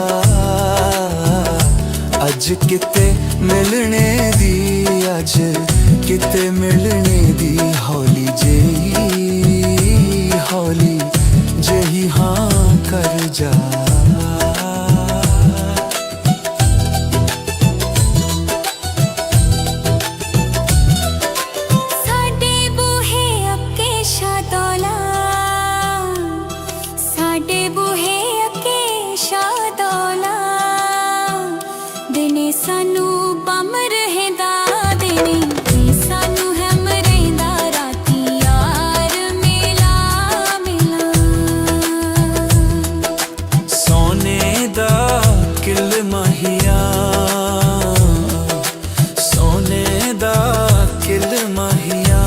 ਅੱਜ ਕਿਤੇ ਮਿਲਣੇ ਦੀ, ਅੱਜ ਕਿਤੇ ਮਿਲਣੇ ਦੀ, ਹੌਲੀ ਜਿਹੀ, ਹੌਲੀ ਜਿਹੀ ਹਾਂ ਕਰ ਜਾ। ਸਾਨੂੰ ਬਮ ਰਹਿੰਦਾ ਦਿਨੇ, ਸਾਨੂੰ ਹਮ ਰਹਿੰਦਾ ਰਾਤੀ, ਯਾਰ ਮਿਲਾ ਮਿਲਾ। ਸੋਨੇ ਦਾ ਕਿਲ ਮਾਹੀਆ, ਸੋਨੇ ਦਾ ਕਿਲ ਮਾਹੀਆ,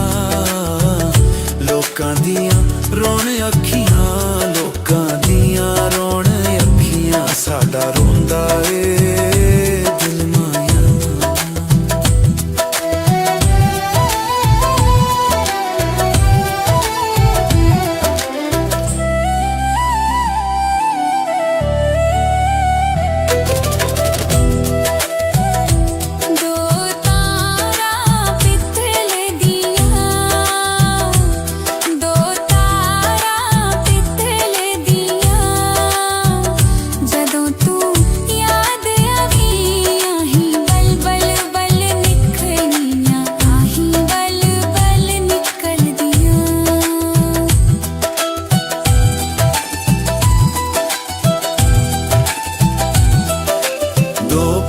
ਲੋਕਾਂ ਦੀਆਂ ਰੋਣ ਅੱਖੀਆਂ, ਲੋਕਾਂ ਦੀਆਂ ਰੋਣ ਅੱਖੀਆਂ, ਸਾਡਾ ਰੋਂਦਾ ਏ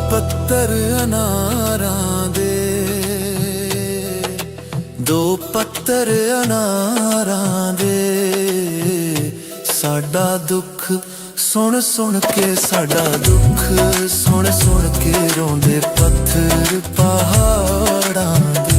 ਪੱਤਰ ਅਨਾਰਾਂ ਦੇ, ਦੋ ਪੱਤਰ ਅਨਾਰਾਂ ਦੇ, ਸਾਡਾ ਦੁੱਖ ਸੁਣ ਸੁਣ ਕੇ, ਸਾਡਾ ਦੁੱਖ ਸੁਣ ਸੁਣ ਕੇ ਰੋਂਦੇ ਪੱਥਰ ਪਹਾੜਾਂ ਦੇ।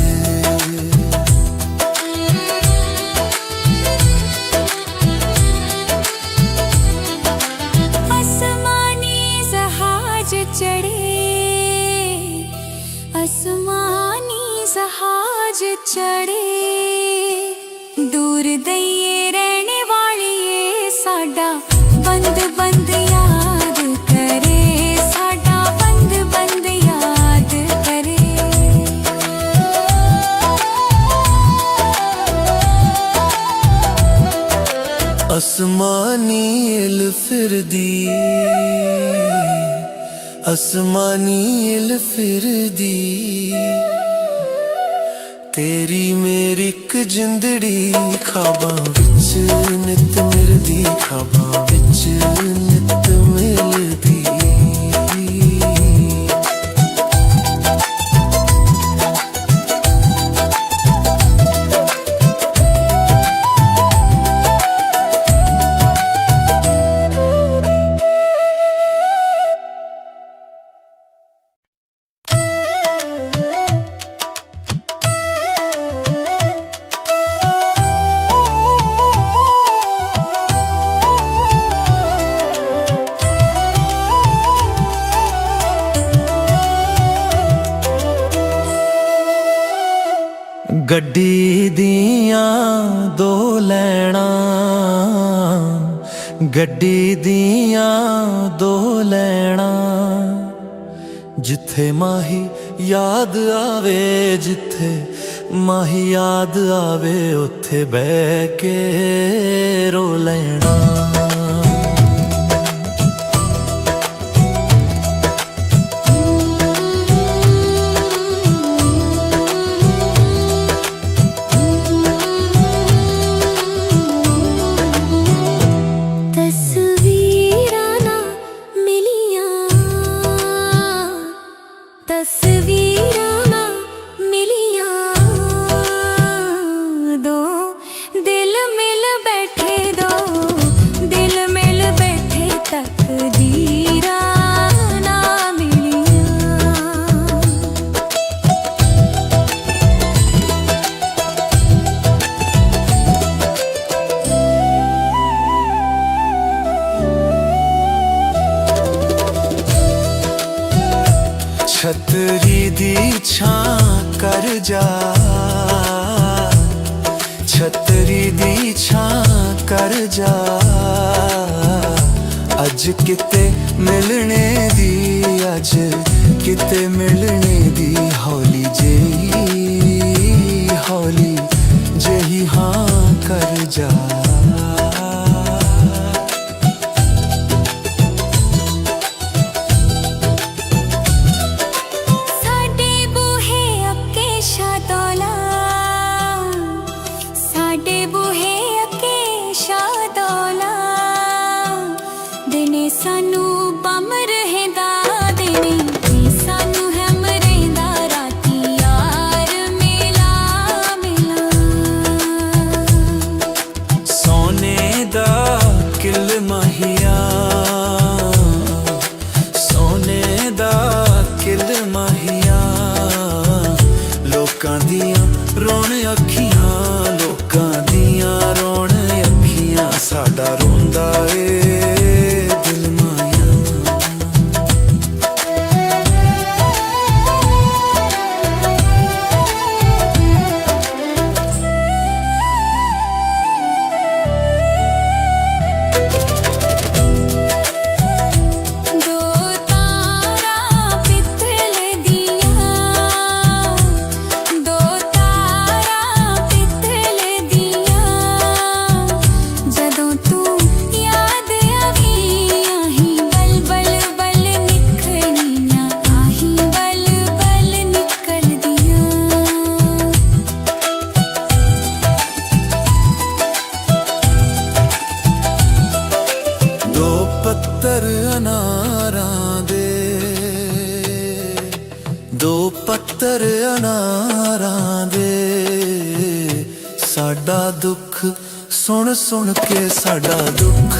ਅਸਮਾਨੀ ਜਹਾਜ਼ ਚੜੇ, ਦੂਰ ਦਈਏ ਰਹਿਣ ਵਾਲੀਏ, ਸਾਡਾ ਬੰਦ ਬੰਦ ਯਾਦ ਕਰੇ, ਸਾਡਾ ਬੰਦ ਬੰਦ ਯਾਦ ਕਰੇ। ਅਸਮਾਨੀ ਇਲ ਫਿਰਦੀ, ਅਸਮਾਨੀ ਇਲ ਫਿਰਦੀ, ਤੇਰੀ ਮੇਰੀ ਇੱਕ ਜਿੰਦੜੀ, ਖਾਬਾਂ ਵਿੱਚ ਨਿਤ ਮਿਲਦੀ, ਖਾਬਾਂ ਵਿੱਚ ਨਿਤ ਮਿਲਦੀ। ਗੱਡੀ ਦੀਆਂ ਦੋ ਲੈਣਾ, ਗੱਡੀ ਦੀਆਂ ਦੋ ਲੈਣਾ, ਜਿੱਥੇ ਮਾਹੀ ਯਾਦ ਆਵੇ, ਜਿੱਥੇ ਮਾਹੀ ਯਾਦ ਆਵੇ ਉੱਥੇ ਬਹਿ ਕੇ ਰੋ ਲੈਣਾ। ਤਸਵੀਰਾਂ ਨਾ ਮਿਲੀਆਂ, ਤਸਵੀਰਾਂ ਨਾ ਮਿਲੀਆਂ, ਦੋ ਦਿਲ ਮਿਲ ਬੈਠੇ, ਦੋ ਦਿਲ ਮਿਲ ਬੈਠੇ, ਤਕਦੀਰਾਂ ਨਾ ਮਿਲੀਆਂ। ਛਤਰੀ ਦੀ ਛਾਂ ਕਰ ਜਾ, ਛਤਰੀ ਦੀ ਛਾਂ ਕਰ ਜਾ, ਅੱਜ ਕਿਤੇ ਮਿਲਣੇ ਦੀ, ਅੱਜ ਕਿਤੇ ਮਿਲਣੇ ਦੀ, ਹੌਲੀ ਜਿਹੀ, ਹੌਲੀ ਜਿਹੀ ਹਾਂ ਕਰ ਜਾ। ਸਾਡੇ ਬੂਹੇ ਅੱਗੇ ਸ਼ਾਦੋਲਾ, ਸਾਡੇ ਬੂਹੇ ਅੱਗੇ ਸ਼ਾਦੋਲਾ, ਦਿਨੇ ਸਾਨੂੰ ਬੰਮ ਰਹਿੰਦਾ, ਦਿਨੇ ਸਾਨੂੰ ਹੈਮ ਰਹਿੰਦਾ, ਰਾਤੀ ਯਾਰ ਮਿਲਾ ਮਿਲਾ। ਸੋਨੇ ਦਾ ਕਿਲ ਮਹੀਆ, ਸੋਨੇ ਦਾ ਕਿਲ ਮਹੀਆ, ਲੋਕਾਂ ਦੀਆਂ ਰੋਣ ਅੱਖੀਆਂ, ਲੋਕਾਂ ਦੀਆਂ ਰੋਣ ਅੱਖੀਆਂ, ਸਾਡਾ ਰੋਂਦਾ ਏ ਦਿਲ ਮਾਇਆ। ਦੋ ਤਾਰਾਂ ਪਿੱਤਲ ਦੀਆਂ, ਦੋ ਤਾਰਾਂ ਪਿੱਤਲ ਦੀਆਂ, ਜਦੋਂ ਤੂੰ ਯਾਦ ਆਵੀਂ, ਆਹੀਂ ਬਲ ਬਲ ਬਲ ਨਿਕਲੀਆਂ, ਆਹੀਂ ਬਲ ਬਲ ਨਿਕਲਦੀਆਂ। ਦੋ ਪੱਤਰ ਅਨਾਰਾਂ ਦੇ, ਦੋ ਪੱਤਰ ਅਨਾਰਾਂ ਦੇ, ਸਾਡਾ ਦੁੱਖ ਸੁਣ ਸੁਣ ਕੇ, ਸਾਡਾ ਦੁੱਖ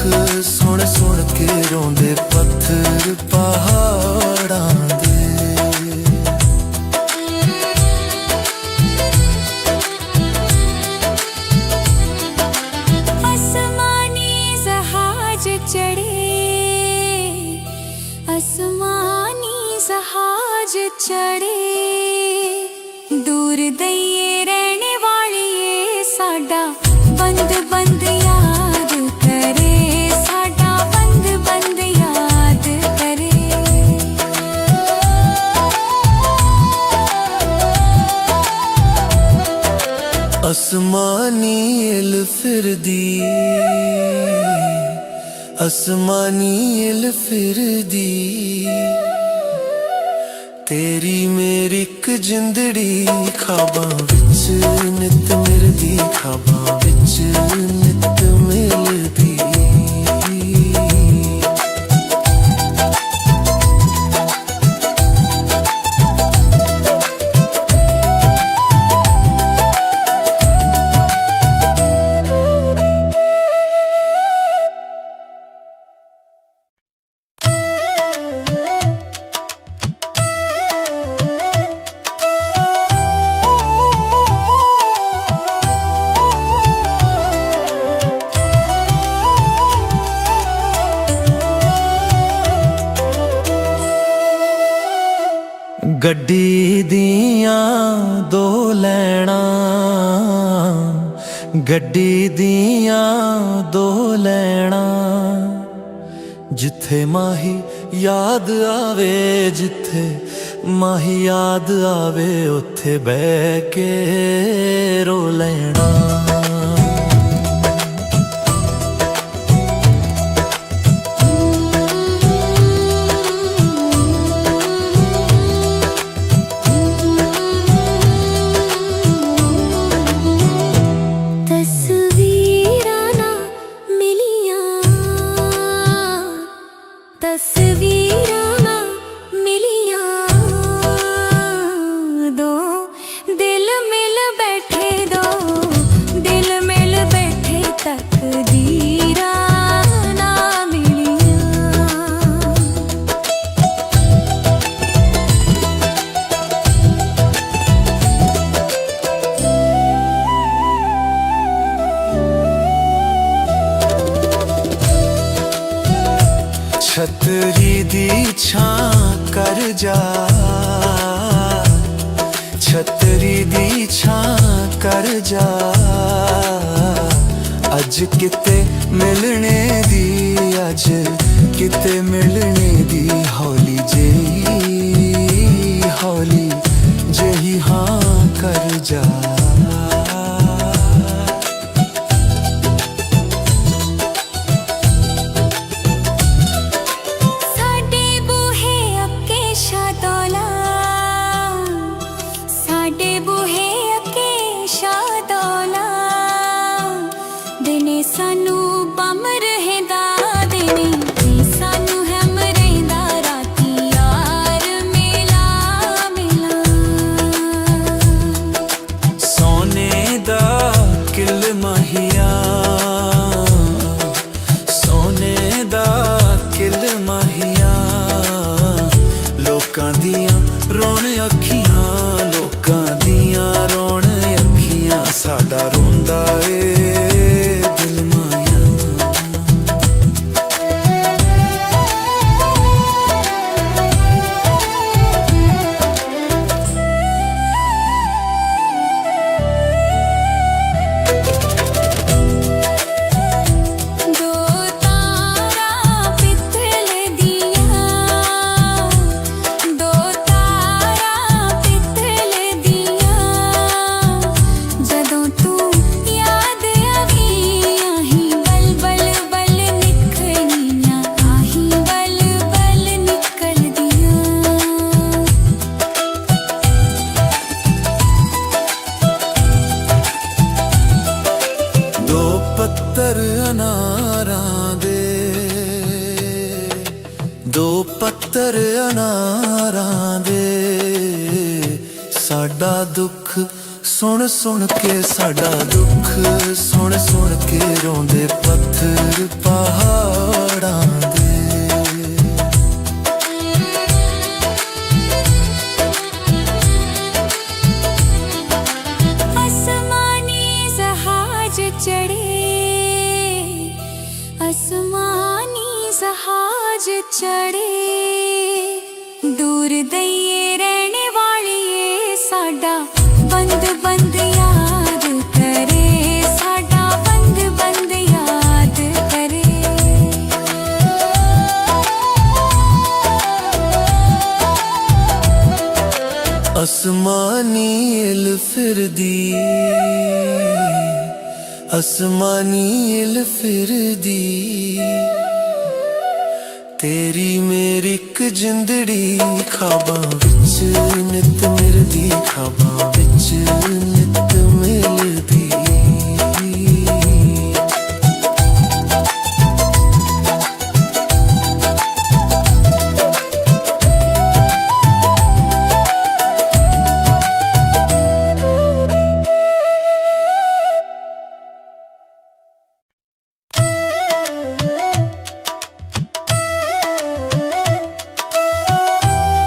ਸੁਣ ਸੁਣ ਕੇ, ਰੋਂਦੇ ਪੱਥਰ ਪਹਾੜਾਂ ਦੇ। ਅਸਮਾਨੀ ਜਹਾਜ਼ ਚੜੇ, ਅਸਮਾਨੀ ਜਹਾਜ਼ ਚੜੇ, ਦੂਰ ਦਈਏ ਰਹਿਣ ਵਾਲੀਏ, ਸਾਡਾ ਬੰਦ ਬੰਦ ਯਾਦ ਕਰੇ, ਸਾਡਾ ਬੰਦ ਬੰਦ ਯਾਦ ਕਰੇ। ਅਸਮਾਨੀ ਇਲ ਫਿਰਦੀ, ਅਸਮਾਨੀ ਇਲ ਫਿਰਦੀ, ਤੇਰੀ ਮੇਰੀ ਇੱਕ ਜਿੰਦੜੀ, ਖਾਬਾਂ ਵਿੱਚ ਨਿਤ ਮਿਲਦੀ, ਖਾਬਾਂ ਵਿੱਚ ਨਿਤ ਮਿਲਦੀ। ਗੱਡੀ ਦੀਆਂ ਦੋ ਲੈਣਾ, ਗੱਡੀ ਦੀਆਂ ਦੋ ਲੈਣਾ, ਜਿੱਥੇ ਮਾਹੀ ਯਾਦ ਆਵੇ, ਜਿੱਥੇ ਮਾਹੀ ਯਾਦ ਆਵੇ ਉੱਥੇ ਬਹਿ ਕੇ ਰੋ ਲੈਣਾ। ਤਸਵੀਰਾਂ ਨਾ ਮਿਲੀਆਂ ਦੋ ਦਿਲ ਮਿਲ ਬੈਠੇ, ਦੋ ਦਿਲ ਮਿਲ ਬੈਠੇ ਤਕਦੀਰਾਂ ਨਾ ਮਿਲੀਆਂ। ਛਤਰੀ ਦੀ ਛਾਂ ਕਰ ਜਾ, ਛਤਰੀ ਦੀ ਛਾਂ ਕਰ ਜਾ, ਅੱਜ ਕਿਤੇ ਮਿਲਣੇ ਦੀ, ਅੱਜ ਕਿਤੇ ਮਿਲਣੇ ਦੀ, ਹੌਲੀ ਜਿਹੀ, ਹੌਲੀ ਜਿਹੀ ਹਾਂ ਕਰ ਜਾ। ਸਾਨੂੰ ਬੰਮ ਰਹਿੰਦਾ ਦਿਨੇ, ਸਾਨੂੰ ਹਮ ਰਹਿੰਦਾ ਰਾਤੀ, ਯਾਰ ਮਿਲਾ ਮਿਲਾ। ਸੋਨੇ ਦਾ ਕਿਲ ਮਾਹੀਆ, ਸੋਨੇ ਦਾ ਕਿਲ ਮਾਹੀਆ, ਲੋਕਾਂ ਦੀਆਂ ਰੋਣ ਅੱਖੀਆਂ, ਲੋਕਾਂ ਦੀਆਂ ਰੋਣ ਅੱਖੀਆਂ, ਸਾਡਾ ਰੋਂਦਾ ਏ ਪੱਤਰ ਅਨਾਰਾਂ ਦੇ, ਦੋ ਪੱਤਰ ਅਨਾਰਾਂ ਦੇ, ਸਾਡਾ ਦੁੱਖ ਸੁਣ ਸੁਣ ਕੇ, ਸਾਡਾ ਦੁੱਖ ਸੁਣ ਸੁਣ ਕੇ ਰੋਂਦੇ ਪੱਥਰ ਪਹਾੜਾਂ ਦੇ। आसमानी जहाज चढ़े, दूर दइए रहने वाली साडा बंद बंद याद करे, साडा बंद बंद याद करे। आसमानी इल फिरदी, आसमानी इल फिरदी, तेरी मेरी इक जिंदड़ी, खाबां विच नित मिलदी, खाबां विच